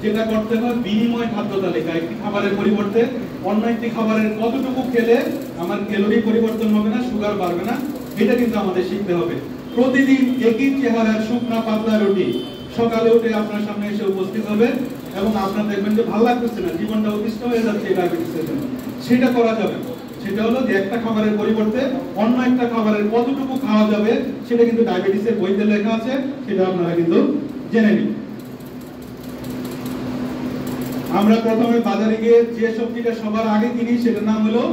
যেটা করতে হয়, বিনিময় খাদ্য তালিকা, একটি খাবারের পরিবর্তে অন্য একটি খাবারের কতটুকু খেলে আমার ক্যালোরি পরিবর্তন হবে না, সুগার বাড়বে না, এটা কিন্তু আমাদের শিখতে হবে। প্রতিদিন একই চেহারার শুকনা পাতলা রুটি সকালে উঠে আপনার সামনে এসে উপস্থিত হবে, এবং আপনার দেখবেন যে ভালো লাগতেছে না, জীবনটা অতিষ্ঠ হয়ে যাচ্ছে ডায়াবেটিসের জন্য। সেটা করা যাবে, সেটা হলো যে একটা খাবারের পরিবর্তে অন্য একটা খাবারের কতটুকু খাওয়া যাবে, সেটা কিন্তু ডায়াবেটিসের বইতে লেখা আছে, সেটা আপনারা কিন্তু জেনে নিন। আমরা প্রথমে বাজারে গিয়ে যে সবজিটা সবার আগে কিনি সেটার নাম হলো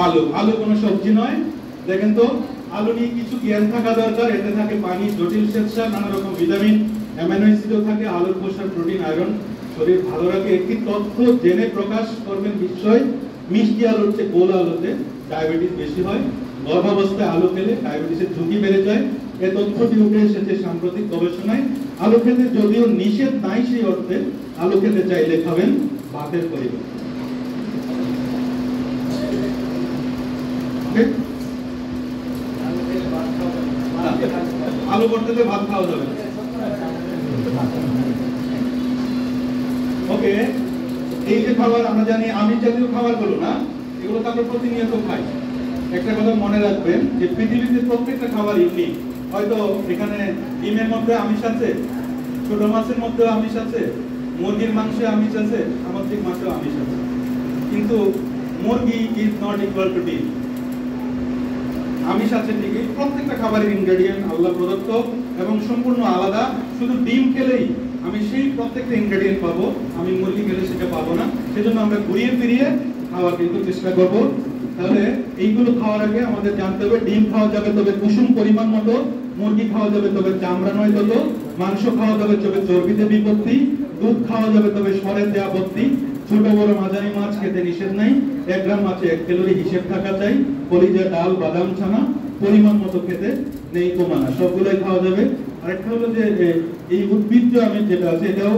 আলু, আলু কোনো সবজি নয়। দেখেন তো আলু নিয়ে কিছু জ্ঞান থাকা দরকার। এতে থাকে পানি, জটিল শ্বেতসার, নানা রকম ভিটামিন, অ্যামাইনো অ্যাসিডও থাকে। আলুর পোষণ, প্রোটিন, আয়রন শরীর ভালো রাখে। একটি তথ্য জেনে প্রকাশ করবেন বিস্ময়, মিষ্টি আলুর চেয়ে গোল আলুতে ডায়াবেটিস বেশি হয়। গর্ভাবস্থায় আলু খেলে ডায়াবেটিসের ঝুঁকি বেড়ে যায়। এই তথ্যটি উঠে এসেছে সাম্প্রতিক গবেষণায়। আলু খেতে যদিও নিষেধ নাই সেই অর্থে আলু খেতে চাইলে খাবেন ভাতের পরিবর্তে। আলু করতে ভাত খাওয়া যাবে। ওকে, এই যে খাবার আমরা জানি আমিষ জাতীয় খাবার গুলো না, এগুলো তো আমরা প্রতিনিয়ত খাই। একটা কথা মনে রাখবেন যে পৃথিবীতে প্রত্যেকটা খাবার ইউনিক। হয়তো এখানে ডিমের মধ্যে আমিষ আছে, ছোট মাছের মধ্যে আমিষ আছে, মুরগির মাংসে আমিষ আছে, সামুদ্রিক মাছেও আমিষ আছে, কিন্তু মুরগি ইজ নট ইকুয়াল টু ডিম। আমিষ আছে ঠিকই, প্রত্যেকটা খাবারের ইনগ্রেডিয়েন্ট আল্লাহ প্রদত্ত এবং সম্পূর্ণ আলাদা। শুধু ডিম খেলেই আমি সেই প্রত্যেকটা ইনগ্রেডিয়েন্ট পাবো, আমি মুরগি খেলে সেটা পাবো না। সেজন্য আমরা ঘুরিয়ে ফিরিয়ে খাওয়ার কিন্তু চেষ্টা করব। তাহলে এইগুলো খাওয়ার আগে আমাদের জানতে হবে ডিম খাওয়া যাবে তবে কুসুম পরিমাণ মতো, মুরগি খাওয়া যাবে তবে চামড়া নয় তত, মাংস খাওয়া যাবে তবে চর্বিতে বিপত্তি, দুধ খাওয়া যাবে তবে সরেতে আপত্তি, ছোট বড় মাঝারি মাছ খেতে নিষেধ নাই, 1 গ্রাম মাছে 1 ক্যালোরি হিসেব থাকা চাই, কলিজা, ডাল, বাদাম, ছানা পরিমাণ মতো খেতে নেই কমানা, সবগুলোই খাওয়া যাবে। আরেকটা হলো যে এই উদ্ভিজ্জ আমিষ যেটা আছে এটাও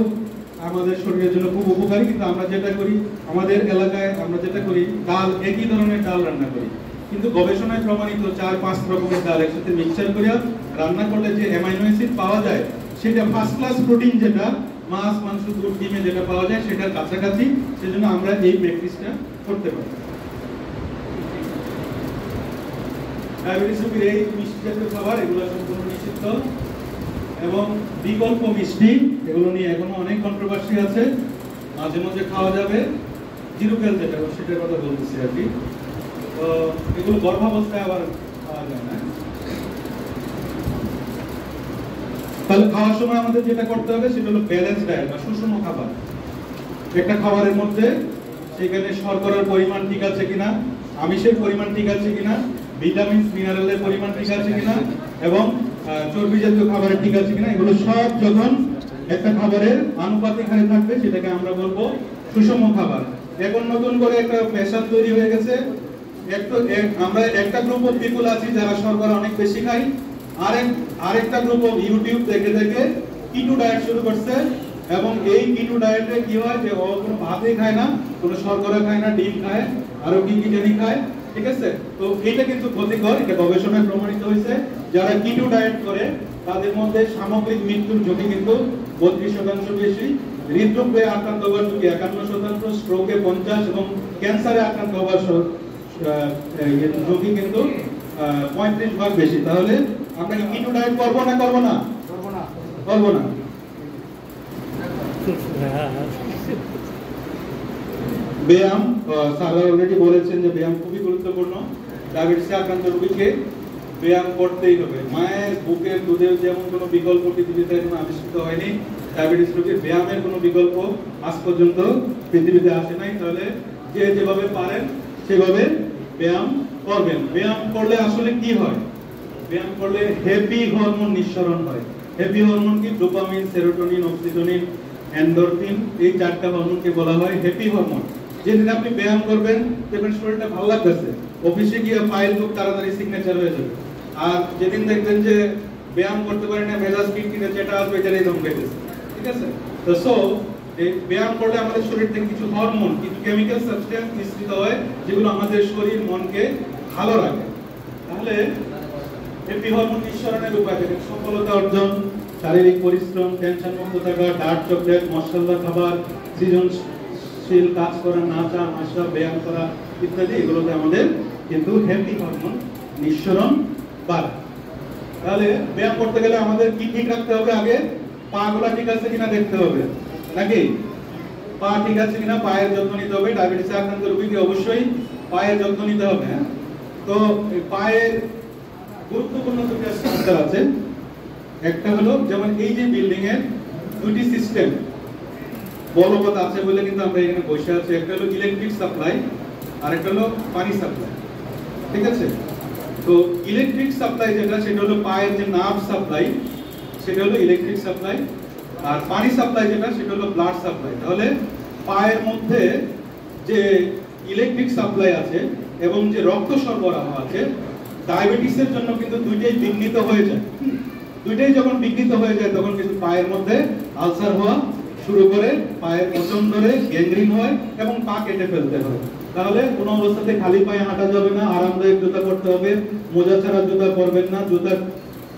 আমাদের শরীরের জন্য খুব উপকারী। কিন্তু আমরা যেটা করি, আমাদের এলাকায় আমরা যেটা করি, ডাল একই ধরনের ডাল রান্না করি, কিন্তু গবেষণায় প্রমাণিত 4-5 রকমের ডাল একসাথে মিক্সচার করে রান্না করলে যে অ্যামাইনো অ্যাসিড পাওয়া যায় সেটা ফার্স্ট ক্লাস প্রোটিন, যেটা মাছ, মাংস, দুধ, ডিমে যেটা পাওয়া যায় সেটার কাছাকাছি। সেজন্য আমরা এই প্র্যাকটিসটা করতে পারি। ডায়াবেটিস রোগীর এই মিষ্টি জাতীয় খাবার এগুলো সম্পূর্ণ নিষিদ্ধ এবং বিকল্প মিষ্টি এগুলো নিয়ে এখনো অনেক কন্ট্রোভার্সি আছে। মাঝে মাঝে খাওয়া যাবে, জিরুকেল যেটা সেটার কথা বলতেছি আর কি। তো এগুলো গর্ভাবস্থায় আবার খাওয়া যায় না। তাহলে খাওয়ার সময় আমাদের যেটা করতে হবে সেটা হলো ব্যালেন্স ডায়েট বা সুষম খাবার। একটা খাবারের মধ্যে সেখানে শর্করার পরিমাণ ঠিক আছে কিনা, আমিষের পরিমাণ ঠিক আছে কিনা, ভিটামিন মিনারেলের পরিমাণ ঠিক আছে কিনা এবং চর্বি জাতীয় খাবারের ঠিক আছে কিনা, এগুলো সব যখন একটা খাবারের আনুপাতিক হারে থাকবে সেটাকে আমরা বলবো সুষম খাবার। এখন নতুন করে একটা পেশাব তৈরি হয়ে গেছে। আমরা একটা গ্রুপ অফ পিপল আছি যারা শর্করা অনেক বেশি খাই, আরেকটা গ্রুপ অফ ইউটিউব দেখে দেখে কিটো ডায়েট শুরু করছে এবং এই কিটো ডায়েটে কি হয় যে ও কোনো ভাতই খায় না, কোনো শর্করা খায় না, ডিম খায়, আরো কি কি জানি খায়, ঠিক আছে? তো এটা কিন্তু ক্ষতিকর, এটা গবেষণায় প্রমাণিত হয়েছে। যারা কিটো ডায়েট করে তাদের মধ্যে সামগ্রিক মৃত্যুর ঝুঁকি কিন্তু 32% বেশি, হৃদরোগে আক্রান্ত হওয়ার ঝুঁকি 51%, স্ট্রোকে 50 এবং ক্যান্সারে আক্রান্ত হওয়ার ঝুঁকি কিন্তু 35% বেশি। তাহলে আমরা কি কিটো ডায়েট করব না করব না? করব না। ব্যায়াম, স্যার অলরেডি বলেছেন যে ব্যায়াম খুবই গুরুত্বপূর্ণ। ডায়াবেটিসে আক্রান্ত রোগীকে ব্যায়াম করতেই হবে। মায়ের বুকের দুধের যেমন কোনো বিকল্প পৃথিবীতে এখনো আবিষ্কৃত হয়নি, ডায়াবেটিস রোগীর ব্যায়ামের কোনো বিকল্প আজ পর্যন্ত পৃথিবীতে আসে নাই। তাহলে যে যেভাবে পারেন সেভাবে ব্যায়াম করবেন। ব্যায়াম করলে আসলে কি হয়? ব্যায়াম করলে হ্যাপি হরমোন নিঃসরণ হয়। হ্যাপি হরমোন কি? ডোপামিন, সেরোটোনিন, অক্সিটোনিন, এন্ডোরফিন, এই 4টা হরমোনকে বলা হয় হ্যাপি হরমোন। যেদিন আপনি ব্যায়াম করবেন দেখবেন শরীরটা ভালো লাগতেছে, অফিসে গিয়ে ফাইল খুব তাড়াতাড়ি সিগনেচার হয়ে যাবে। আর যেদিন দেখবেন যে ব্যায়াম করতে পারেন না, মেজাজ কিটকিটে যেটা আসবে এটাই দম পেতেছে, ঠিক আছে? তো এই ব্যায়াম করলে আমাদের শরীর থেকে কিছু হরমোন, কিছু কেমিক্যাল সাবস্টেন্স নিঃসৃত হয় যেগুলো আমাদের শরীর মনকে ভালো রাখে। তাহলে হ্যাপি হরমোন নিঃসরণের উপায় থেকে সফলতা অর্জন, শারীরিক পরিশ্রম, টেনশন মুক্ত থাকা, ডার্ক চকলেট, মশলা খাবার, সৃজনশীল কাজ করা, নাচা, হাসা, ব্যায়াম করা ইত্যাদি, এগুলোতে আমাদের কিন্তু হ্যাপি হরমোন নিঃসরণ বাড়ে। তাহলে ব্যায়াম করতে গেলে আমাদের কি ঠিক রাখতে হবে? আগে পাগুলা ঠিক আছে কিনা দেখতে হবে, নাকি? পা ঠিক আছে কিনা, পায়ের যত্ন নিতে হবে। ডায়াবেটিসে আক্রান্ত রোগীকে অবশ্যই পায়ের যত্ন নিতে হবে। তো পায়ের গুরুত্বপূর্ণ দুটো স্ট্রাকচার আছে। একটা হলো যেমন এই যে বিল্ডিং এর দুটি সিস্টেম বলবৎ আছে বলে কিন্তু আমরা এখানে বসে আছি। একটা হলো ইলেকট্রিক সাপ্লাই আর একটা হলো পানি সাপ্লাই। ঠিক আছে? তো ইলেকট্রিক সাপ্লাই যেটা, সেটা হলো পায়ের যে নার্ভ সাপ্লাই, সেটা হলো ইলেকট্রিক সাপ্লাই। আর পানি সাপ্লাই যেটা, সেটা হলো ব্লাড সাপ্লাই। তাহলে পায়ের মধ্যে যে ইলেকট্রিক সাপ্লাই আছে এবং যে রক্ত সরবরাহ আছে, ডায়াবেটিসের জন্য কিন্তু দুইটাই বিঘ্নিত হয়ে যায়। দুইটাই যখন বিঘ্নিত হয়ে যায় তখন কিন্তু পায়ের মধ্যে আলসার হওয়া শুরু করে, পায়ের ওজন ধরে গ্যাংগ্রিন হয় এবং পা কেটে ফেলতে হয়। তাহলে কোনো অবস্থাতে খালি পায়ে হাঁটা যাবে না, আরামদায়ক জুতা পরতে হবে, মোজা ছাড়া জুতা পরবেন না। জুতা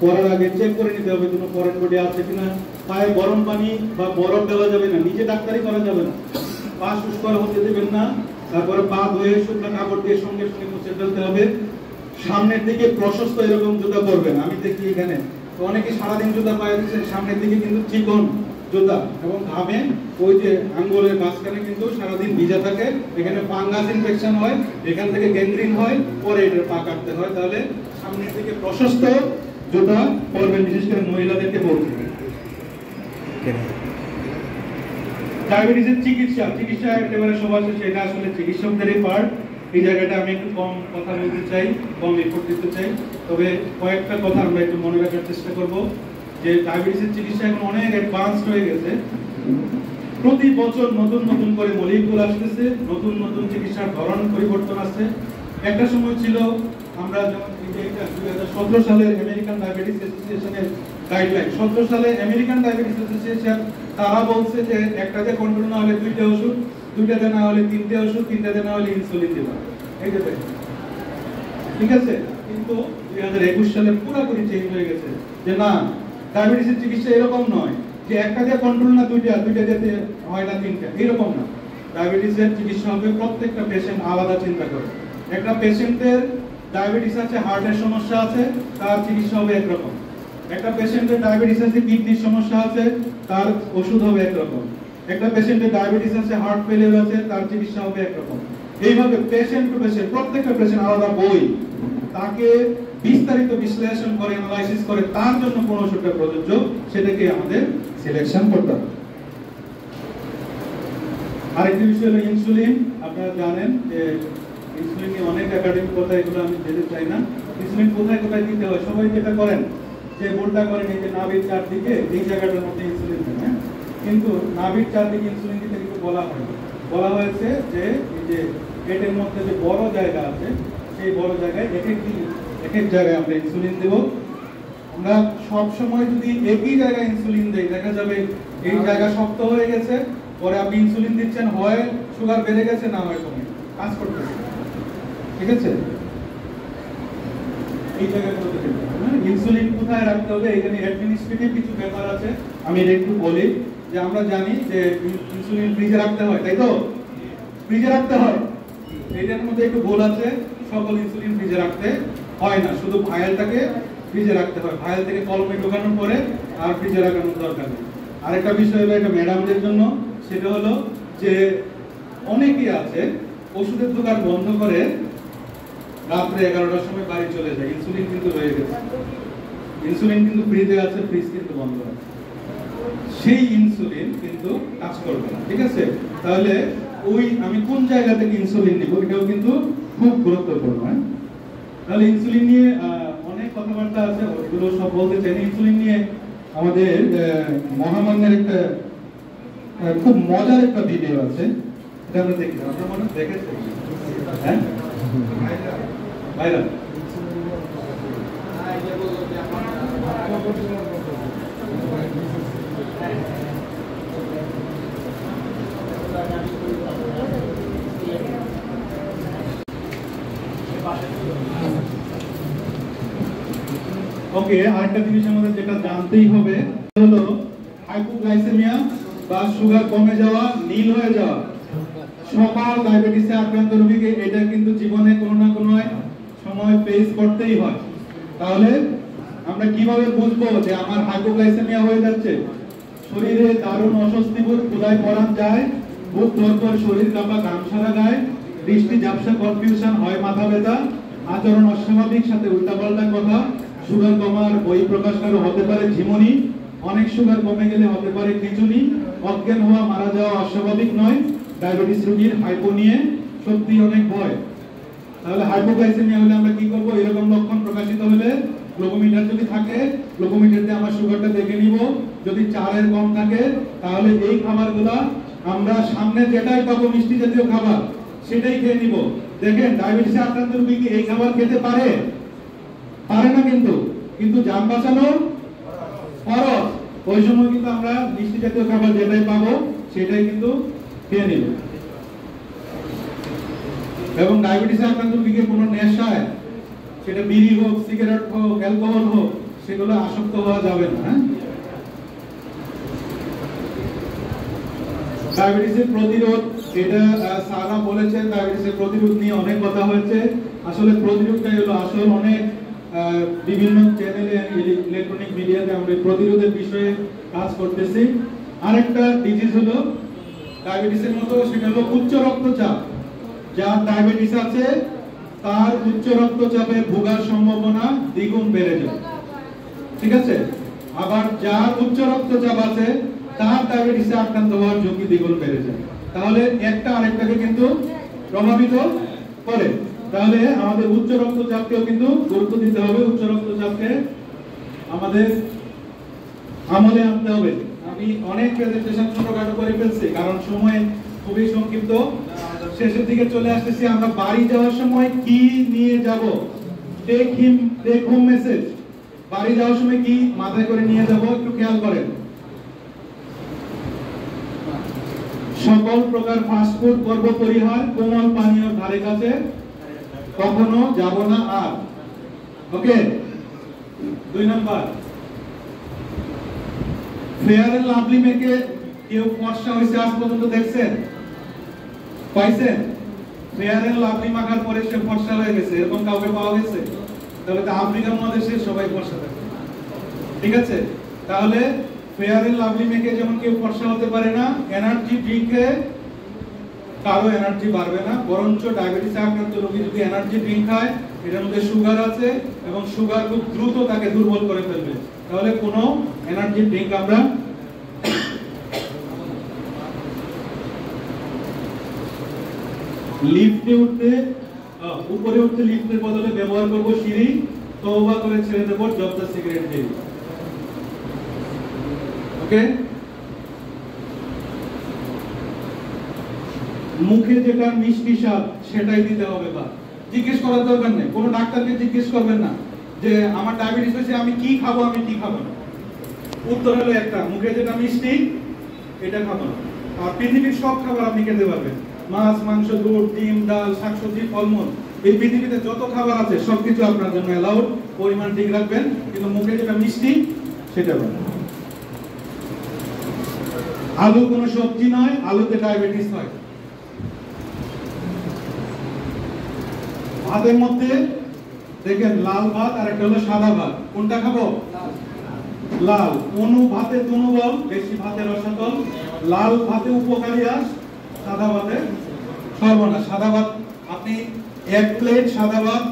পরার আগে চেক করে নিতে হবে কোনো ফরেন বডি আছে কিনা। পায়ে গরম পানি বা বরফ দেওয়া যাবে না, নিজে ডাক্তারি করা যাবে না। পা শুষ্ক হতে দেবেন না। তারপরে পা ধুয়ে শুকনো কাপড় দিয়ে সঙ্গে সঙ্গে মুছে ফেলতে হবে। সামনের দিকে প্রশস্ত এরকম জুতা পরবেন। আমি দেখি এখানে তো অনেকে সারাদিন জুতা পায়ে দিচ্ছে, সামনের দিকে কিন্তু চিকন জুতা এবং ঘামে ওই যে আঙ্গুলের মাঝখানে কিন্তু সারাদিন ভিজা থাকে, এখানে ফাঙ্গাস ইনফেকশন হয়, এখান থেকে গ্যাংগ্রিন হয়, পরে এটার পা কাটতে হয়। তাহলে সামনের দিকে প্রশস্ত জুতা পরবেন, বিশেষ করে মহিলাদেরকে বলছি। ডায়াবেটিসের চিকিৎসা একেবারে সবার শেষে, এটা আসলে চিকিৎসকদেরই পার্ট। এই জায়গাটা আমি একটু কম কথা বলতে চাই, কম এফোর্ট দিতে চাই। তবে কয়েকটা কথা আমরা একটু মনে রাখার চেষ্টা করব যে ডায়াবেটিসের চিকিৎসা এখন অনেক অ্যাডভান্সড হয়ে গেছে। প্রতি বছর নতুন নতুন করে মলিকুল আসতেছে, নতুন নতুন চিকিৎসার ধরন পরিবর্তন আসছে। একটা সময় ছিল আমরা যেমন 2017 সালের আমেরিকান ডায়াবেটিস অ্যাসোসিয়েশনের গাইডলাইন, 17 সালে আমেরিকান ডায়াবেটিস অ্যাসোসিয়েশন তারা বলছে যে একটাতে কন্ট্রোল না হলে 2টা ওষুধ, 2টাতে না হলে 3টে ওষুধ, 3টাতে না হলে ইনসুলিন দিবা। এই যে ঠিক আছে, কিন্তু 2021 সালে পুরোপুরি চেঞ্জ হয়ে গেছে যে না, ডায়াবেটিসের চিকিৎসা এরকম নয় যে একটা দিয়ে কন্ট্রোল না 2টা দিতে হয় না 3টা, এরকম না। ডায়াবেটিসের চিকিৎসা হবে প্রত্যেকটা পেশেন্ট আলাদা চিন্তা করে। একটা পেশেন্টের ডায়াবেটিস আছে, হার্টের সমস্যা আছে, তার চিকিৎসা হবে একরকম। একটা পেশেন্টের ডায়াবেটিস আছে, কিডনির সমস্যা আছে, তার ওষুধ হবে একরকম। একটা পেশেন্টের ডায়াবেটিস আছে, হার্ট ফেলিওর আছে, তার চিকিৎসা হবে একরকম। এইভাবে পেশেন্ট টু পেশেন্ট, প্রত্যেকটা পেশেন্ট আলাদা বই, তাকে বিস্তারিত বিশ্লেষণ করে, অ্যানালাইসিস করে তার জন্য কোন ওষুধটা প্রযোজ্য সেটাকে আমাদের সিলেকশন করতে হবে। আরেকটি বিষয় হলো ইনসুলিন। আপনারা জানেন যে ইনসুলিন নিয়ে অনেক একাডেমিক কথা, এগুলো আমি যেতে চাই না। ইনসুলিন কোথায় কোথায় দিতে হয়, সবাই যেটা করেন যে ভুলটা করেন এই যে নাভির চারদিকে এই জায়গাটার মধ্যে ইনসুলিন দেন, হ্যাঁ, কিন্তু নাভির চারদিকে ইনসুলিন দিতে কিন্তু বলা হয়েছে যে এই যে পেটের মধ্যে যে বড় জায়গা আছে, সেই বড় জায়গায় এক এক জায়গায় আমরা ইনসুলিন দেব। আমরা সব সময় যদি একই জায়গায় ইনসুলিন দেই, দেখা যাবে এই জায়গা শক্ত হয়ে গেছে, পরে আপনি ইনসুলিন দিচ্ছেন, হয় সুগার বেড়ে গেছে, না হয় কমে কাজ করতেছে। ঠিক আছে, এই জায়গাগুলোতে ইনসুলিন কোথায় রাখতে হবে, এখানে অ্যাডমিনিস্ট্রেটিভ কিছু ব্যাপার আছে, আমি এটা একটু বলি। যে আমরা জানি যে ইনসুলিন ফ্রিজে রাখতে হয়, তাই তো? ফ্রিজে রাখতে হয়, এইটার মধ্যে একটু ভুল আছে। সকল ইনসুলিন ফ্রিজে রাখতে হয় না, শুধু ভায়ালটাকে ফ্রিজে রাখতে হয়। ভায়াল থেকে কলমে ঢোকানোর পরে আর ফ্রিজে রাখানোর দরকার নেই। আরেকটা বিষয় হলো এটা ম্যাডামদের জন্য, সেটা হলো যে অনেকেই আছে ওষুধের দোকান বন্ধ করে রাত্রে 11টার সময় বাড়ি চলে যায়, ইনসুলিন কিন্তু রয়ে গেছে, ইনসুলিন কিন্তু ফ্রিজে আছে, ফ্রিজ কিন্তু বন্ধ আছে, সেই ইনসুলিন কিন্তু কাজ করবে না। ঠিক আছে, তাহলে ওই আমি কোন জায়গা থেকে ইনসুলিন নিব এটাও কিন্তু খুব গুরুত্বপূর্ণ। তাহলে ইনসুলিন নিয়ে অনেক কথাবার্তা আছে, ওইগুলো সব বলতে চাই না। ইনসুলিন নিয়ে আমাদের মহামান্যের একটা খুব মজার একটা ভিডিও আছে, এটা আমরা দেখি, আপনারা মনে দেখেছেন? হ্যাঁ, ভাইরাল। ওকে, আরেকটা জিনিস আমাদের যেটা জানতেই হবে হলো হাইপোগ্লাইসেমিয়া বা সুগার কমে যাওয়া, নীল হয়ে যাওয়া। সকল ডায়াবেটিসে আক্রান্ত রোগীকে এটা কিন্তু জীবনে কোনো না কোনো সময় ফেস করতেই হয়। তাহলে আমরা কিভাবে বুঝবো যে আমার হাইপোগ্লাইসেমিয়া হয়ে যাচ্ছে? শরীরে দারুণ অস্বস্তি বোধ, ক্ষুধায় পরাণ যায়, বুক ধরপর, শরীর কাঁপা, ঘাম সারা গায়ে, দৃষ্টি ঝাপসা, কনফিউশন হয়, মাথা ব্যথা, আচরণ অস্বাভাবিক, সাথে উল্টাপাল্টা কথা। সুগার কমার বহিঃপ্রকাশ হতে পারে ঝিমুনি, অনেক সুগার কমে গেলে হতে পারে খিঁচুনি, অজ্ঞান হওয়া, মারা যাওয়া অস্বাভাবিক নয়। ডায়াবেটিস রোগীর হাইপো নিয়ে সত্যি অনেক ভয়। তাহলে হাইপোগ্লাইসেমিয়া হলে আমরা কি করব? এরকম লক্ষণ প্রকাশিত হলে গ্লুকোমিটার যদি থাকে, গ্লুকোমিটার দিয়ে আমরা সুগারটা দেখে নিব। যদি 4 এর কম থাকে তাহলে এই খাবারগুলা আমরা সামনে যেটাই পাবো মিষ্টি জাতীয় খাবার সেটাই খেয়ে নিব। দেখেন ডায়াবেটিসে আক্রান্ত রোগী কি এই খাবার খেতে পারে? পারে না, কিন্তু জান বাঁচানো ফরজ। ওই সময় কিন্তু আমরা মিষ্টি জাতীয় খাবার যেটাই পাবো সেটাই কিন্তু খেয়ে নিব। এবং ডায়াবেটিসে আক্রান্ত রোগীকে কোনো নেশায়, সেটা বিড়ি হোক, সিগারেট হোক, অ্যালকোহল হোক, সেগুলো আসক্ত হওয়া যাবে না। ডায়াবেটিসের প্রতিরোধ, এটা সারা বলেছেন, ডায়াবেটিসের প্রতিরোধ নিয়ে অনেক কথা হয়েছে। আসলে প্রতিরোধটাই হলো আসল। অনেক বিভিন্ন চ্যানেলে, ইলেকট্রনিক মিডিয়াতে আমরা প্রতিরোধের বিষয়ে কাজ করতেছি। আরেকটা ডিজিজ হলো ডায়াবেটিসের মতো, সেটা হলো উচ্চ রক্তচাপ। যার ডায়াবেটিস আছে তার উচ্চ রক্তচাপে ভোগার সম্ভাবনা দ্বিগুণ বেড়ে যায়, ঠিক আছে? আবার যার উচ্চ রক্তচাপ আছে তার ডায়াবেটিসে আক্রান্ত হওয়ার ঝুঁকি দ্বিগুণ বেড়ে যায়। তাহলে একটা আরেকটাকে কিন্তু প্রভাবিত করে। তাহলে আমাদের উচ্চ রক্তচাপকেও কিন্তু গুরুত্ব দিতে হবে। উচ্চ রক্তচাপকে আমাদের আমলে আনতে হবে। আমি অনেক প্রেজেন্টেশন ছোটখাটো করে ফেলছি কারণ সময় খুবই সংক্ষিপ্ত, শেষের দিকে চলে আসতেছি। আমরা বাড়ি যাওয়ার সময় কি নিয়ে যাব? Take home message. বাড়ি যাওয়ার সময় কি মাথায় করে নিয়ে যাব একটু খেয়াল করেন। সকল প্রকার ফাস্টফুড পর্ব পরিহার, কোমল পানীয় ধারে কাছে কখনো যাব না আর। ওকে। 2 নাম্বার, ফেয়ার এন্ড লাভলি মেকে কেউ ফর্সা হইছে আজ পর্যন্ত দেখছেন? পাইছেন? ফেয়ার এন্ড লাভলি মাখার পরে সে ফর্সা হয়ে গেছে, এরকম কাউকে পাওয়া গেছে? তাহলে তো আফ্রিকার মহাদেশে সবাই ফর্সা থাকে, ঠিক আছে? তাহলে ফেয়ার এন্ড লাভলি মেকে যেমন কেউ ফর্সা হতে পারে না, এনার্জি ড্রিঙ্কে কারো এনার্জি বাড়বে না। বরঞ্চ ডায়াবেটিসে আক্রান্ত রোগী যদি এনার্জি ড্রিঙ্ক খায়, এটার মধ্যে সুগার আছে এবং সুগার খুব দ্রুত তাকে দুর্বল করে ফেলবে। তাহলে কোনো এনার্জি ড্রিঙ্ক আমরা লিফটে উঠতে, উপরে উঠতে লিফটের বদলে ব্যবহার করব সিঁড়ি। তওবা করে ছেড়ে দেব জব্দ সিগারেট দিয়ে। ওকে। মুখে যেটা মিষ্টি স্বাদ সেটাই দিতে হবে। বা জিজ্ঞেস করার দরকার নেই, কোনো ডাক্তারকে জিজ্ঞেস করবেন না যে আমার ডায়াবেটিস হয়েছে, আমি কি খাবো, আমি কি খাবো না। উত্তর হলো একটা, মুখে যেটা মিষ্টি এটা খাবো না। আর পৃথিবীর সব খাবার আপনি খেতে পারবেন, মাছ, মাংস, দুধ, ডিম, ডাল, শাকসবজি, ফলমূল। এই পৃথিবীতে যত খাবার আছে সবকিছু আপনার জন্য অ্যালাউড। পরিমাণ ঠিক রাখবেন, কিন্তু মুখে যেটা মিষ্টি সেটা বলেন। আলু কোনো সবজি নয়, আলুতে ডায়াবেটিস হয়। ভাতের মধ্যে দেখেন লাল ভাত আর একটা হলো সাদা ভাত, কোনটা খাবো? লাল। অনু ভাতে তনু বল, বেশি ভাতে রসাতল। লাল ভাতে উপকারী আঁশ, সাদা ভাতে সর্বনাশ। সাদা ভাত আপনি 1 প্লেট সাদা ভাত,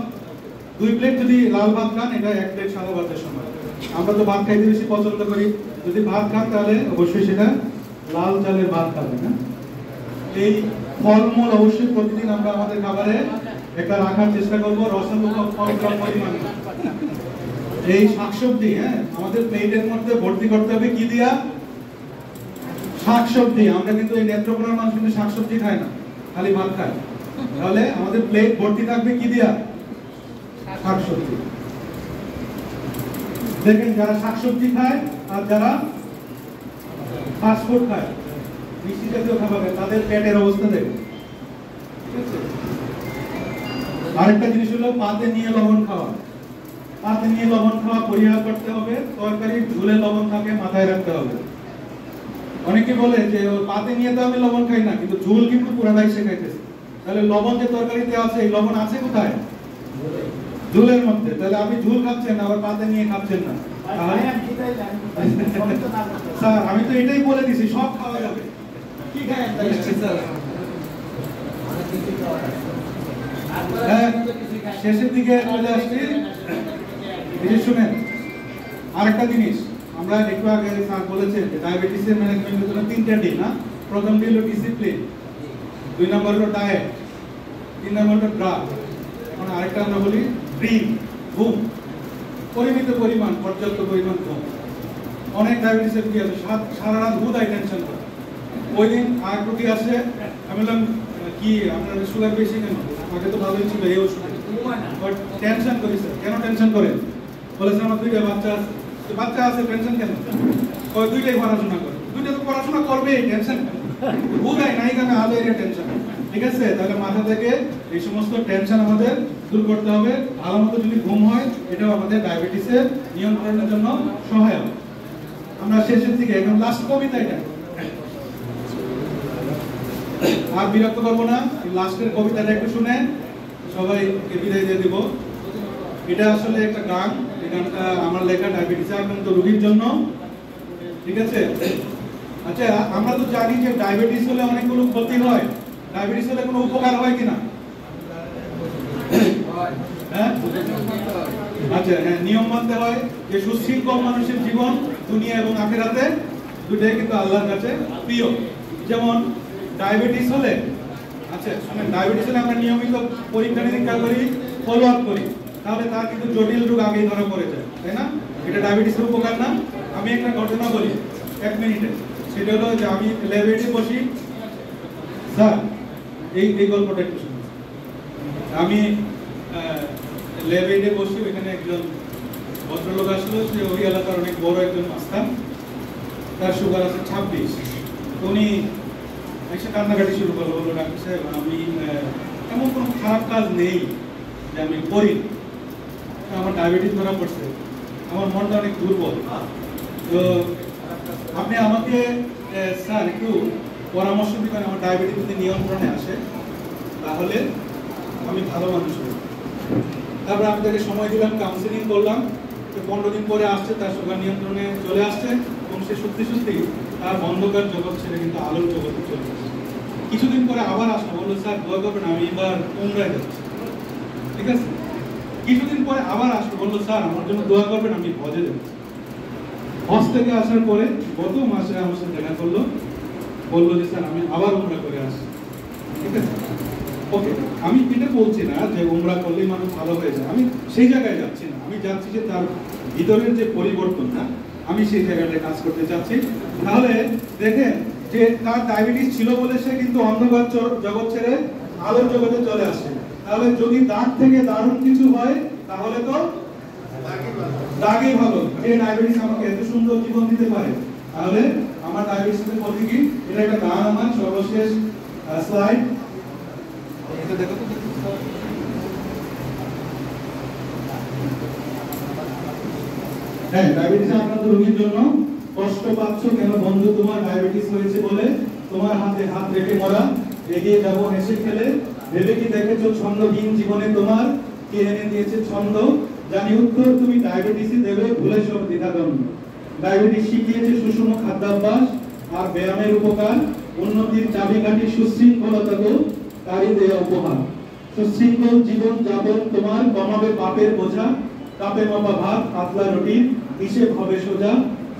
2 প্লেট যদি লাল ভাত খান, এটা 1 প্লেট সাদা ভাতের সমান। আমরা তো ভাত খাইতে বেশি পছন্দ করি, যদি ভাত খান তাহলে অবশ্যই সেটা লাল চালের ভাত খাবেন না। এই ফলমূল অবশ্যই প্রতিদিন আমরা আমাদের খাবারে একটা রাখার চেষ্টা করব, রসালো ফল কম পরিমাণে। এই শাকসবজি, আমাদের প্লেটের মধ্যে ভর্তি করতে হবে কি দিয়া? শাকসবজি। আমরা কিন্তু এই নেত্রকোনার মানুষ কিন্তু শাকসবজি খায় না, খালি ভাত খায়। তাহলে আমাদের প্লেট ভর্তি থাকবে কি দিয়া? শাকসবজি। দেখেন যারা শাকসবজি খায় আর যারা ফাস্টফুড খায়, মিষ্টি জাতীয় খাবার খায়, তাদের পেটের অবস্থা দেখেন। ঠিক আছে। আরেকটা জিনিস হলো পাতে নিয়ে লবণ খাওয়া। পাতে নিয়ে লবণ খাওয়া পরিহার করতে হবে। তরকারি ঝোলে লবণ থাকে, মাথায় রাখতে হবে। অনেকে বলে যে পাতে নিয়ে তো আমি লবণ খাই না, কিন্তু ঝোল কিন্তু পুরাটাই সে খাইতেছে। তাহলে লবণ যে তরকারিতে আছে, এই লবণ আছে কোথায়? ঝোলের মধ্যে। তাহলে আপনি ঝোল খাচ্ছেন আবার পাতে নিয়ে খাচ্ছেন না। স্যার আমি তো এটাই বলে দিছি, সব খাওয়া যাবে। কি খায় শেষের দিকে চলে আসছি। শুনেন আরেকটা জিনিস, আমরা একটু আগে স্যার বলেছেন যে ডায়াবেটিসের ম্যানেজমেন্টের জন্য 3টা ডি না। প্রথমটি হলো ডিসিপ্লিন, 2 নম্বর হলো ডায়েট, 3 নম্বর হলো ড্রাগ, এখন আরেকটা আমরা বলি ড্রিম, ঘুম, পরিমিত পরিমাণ, পর্যাপ্ত পরিমাণ ঘুম। অনেক ডায়াবেটিসের কি আছে, সারা রাত ঘুমায়, টেনশন করে। ওই দিন আর রোগী আসে, আমি বললাম কি আপনার সুগার বেশি কেন? আগে তো ভালোই ছিল এই ওষুধে, বাট টেনশন করি স্যার। কেন টেনশন করে? বলেছে আমার দুইটা বাচ্চা আছে। বাচ্চা আছে, টেনশন কেন? ওই দুইটাই পড়াশোনা করে। দুইটা তো পড়াশোনা করবেই, টেনশন কেন? বুঝাই নাই কেন আলো এরিয়া টেনশন। ঠিক আছে, তাহলে মাথা থেকে এই সমস্ত টেনশন আমাদের দূর করতে হবে। ভালো মতো যদি ঘুম হয়, এটাও আমাদের ডায়াবেটিসের নিয়ন্ত্রণের জন্য সহায়ক। আমরা শেষের দিকে একদম লাস্ট কবিতা এটা, আর বিরক্ত করবো না, লাস্টের কবিতাটা একটু শুনে সবাইকে বিদায় দিয়ে দিব। এটা আসলে একটা গান, এই গানটা আমার লেখা ডায়াবেটিস আক্রান্ত রোগীর জন্য। ঠিক আছে, আচ্ছা আমরা তো জানি যে ডায়াবেটিস হলে অনেকগুলো ক্ষতি হয়। ডায়াবেটিস হলে কোনো উপকার হয় কিনা? হ্যাঁ, আচ্ছা হ্যাঁ, নিয়ম মানতে হয়। যে সুশৃঙ্খল মানুষের জীবন দুনিয়া এবং আখিরাতে দুটাই কিন্তু আল্লাহর কাছে প্রিয়। যেমন ডায়াবেটিস হলে, আচ্ছা শুনেন, ডায়াবেটিস হলে আমরা নিয়মিত পরীক্ষা নিরীক্ষা করি, ফলো আপ করি, তাহলে তার কিন্তু জটিল রোগ আগেই ধরা পড়ে যায়, তাই না? এটা ডায়াবেটিসের উপকার না? আমি একটা ঘটনা বলি 1 মিনিটে। সেটা হলো যে আমি ল্যাবে বসি, স্যার এই গল্পটা একটু শুনুন। আমি ল্যাবে বসি, ওইখানে একজন ভদ্রলোক আসলো, সে ওই এলাকার অনেক বড় একজন মাস্টার, তার সুগার আছে 26। উনি এসে কান্নাকাটি শুরু করলো, বললো ডাক্তার সাহেব আমি এমন কোনো খারাপ কাজ নেই যে আমি করি, আমার ডায়াবেটিস ধরা পড়ছে, আমার মনটা অনেক দুর্বল, তো আপনি আমাকে স্যার একটু পরামর্শ দিবেন, আমার ডায়াবেটিস যদি নিয়ন্ত্রণে আসে তাহলে আমি ভালো মানুষ হব। তারপর আমি তাকে সময় দিলাম, কাউন্সিলিং করলাম। 15 দিন পরে আসছে, তার সুগার নিয়ন্ত্রণে চলে আসছে এবং সে সত্যি সত্যি তার অন্ধকার জগৎ ছেড়ে কিন্তু আলোর জগতে চলে আসছে। কিছুদিন পরে আবার আসলো, বললো স্যার দোয়া করবেন, আমি এবার উমরায় যাচ্ছি। ঠিক আছে, কিছুদিন পরে আবার আসলো, বললো স্যার আমার জন্য দোয়া করবেন, আমি হজে যাচ্ছি। হজ থেকে আসার পরে গত মাসে আমার সাথে দেখা করলো, বললো যে স্যার আমি আবার উমরা করে আসছি। ঠিক আছে, ওকে, আমি এটা বলছি না যে উমরা করলেই মানুষ ভালো হয়ে যায়, আমি সেই জায়গায় যাচ্ছি না। আমি যাচ্ছি যে তার ভিতরের যে পরিবর্তনটা, আমি সেই জায়গাটায় কাজ করতে চাচ্ছি। তাহলে দেখেন যে তার ডায়াবেটিস ছিল বলে সে কিন্তু অন্ধকার জগৎ ছেড়ে আলোর জগতে চলে আসে। তাহলে যদি দাগ থেকে দারুণ কিছু হয় তাহলে তো দাগই ভালো। যে ডায়াবেটিস আমাকে এত সুন্দর জীবন দিতে পারে, তাহলে আমার ডায়াবেটিসের প্রতি কি, এটা একটা গান আমার সর্বশেষ স্লাইড। এটা দেখো তো, হ্যাঁ, ডায়াবেটিস আক্রান্ত রোগীর জন্য কষ্ট পাচ্ছ কেন বন্ধু, তোমার ডায়াবেটিস হয়েছে বলে তোমার হাতে হাত রেখে মরা, এগিয়ে যাবো হেসে খেলে, ভেবে কি দেখেছো ছন্দহীন জীবনে তোমার কে এনে দিয়েছে ছন্দ, জানি উত্তর তুমি ডায়াবেটিসই দেবে ভুলে সব দ্বিধাদ্বন্দ্ব। ডায়াবেটিস শিখিয়েছে সুষম খাদ্যাভ্যাস আর ব্যায়ামের উপকার, উন্নতির চাবিকাঠি সুশৃঙ্খলতা তো তারই দেয়া উপহার। সুশৃঙ্খল জীবন যাপন তোমার কমাবে পাপের বোঝা, কাপে মাপা ভাত পাতলা রুটি হিসেব হবে সোজা।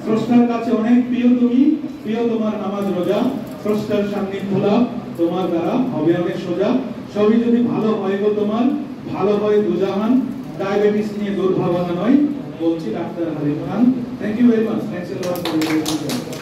স্রষ্টার কাছে অনেক প্রিয় তুমি, প্রিয় তোমার নামাজ রোজা, স্রষ্টার সান্নিধ্য লাভ তোমার দ্বারা হবে অনেক সোজা। সবই যদি ভালো হয় গো তোমার, ভালো হয় দুজাহান, ডায়াবেটিস নিয়ে দুর্ভাবনা নয়, বলছি doctor Harif Khan. Thank you very much, thanks a lot for your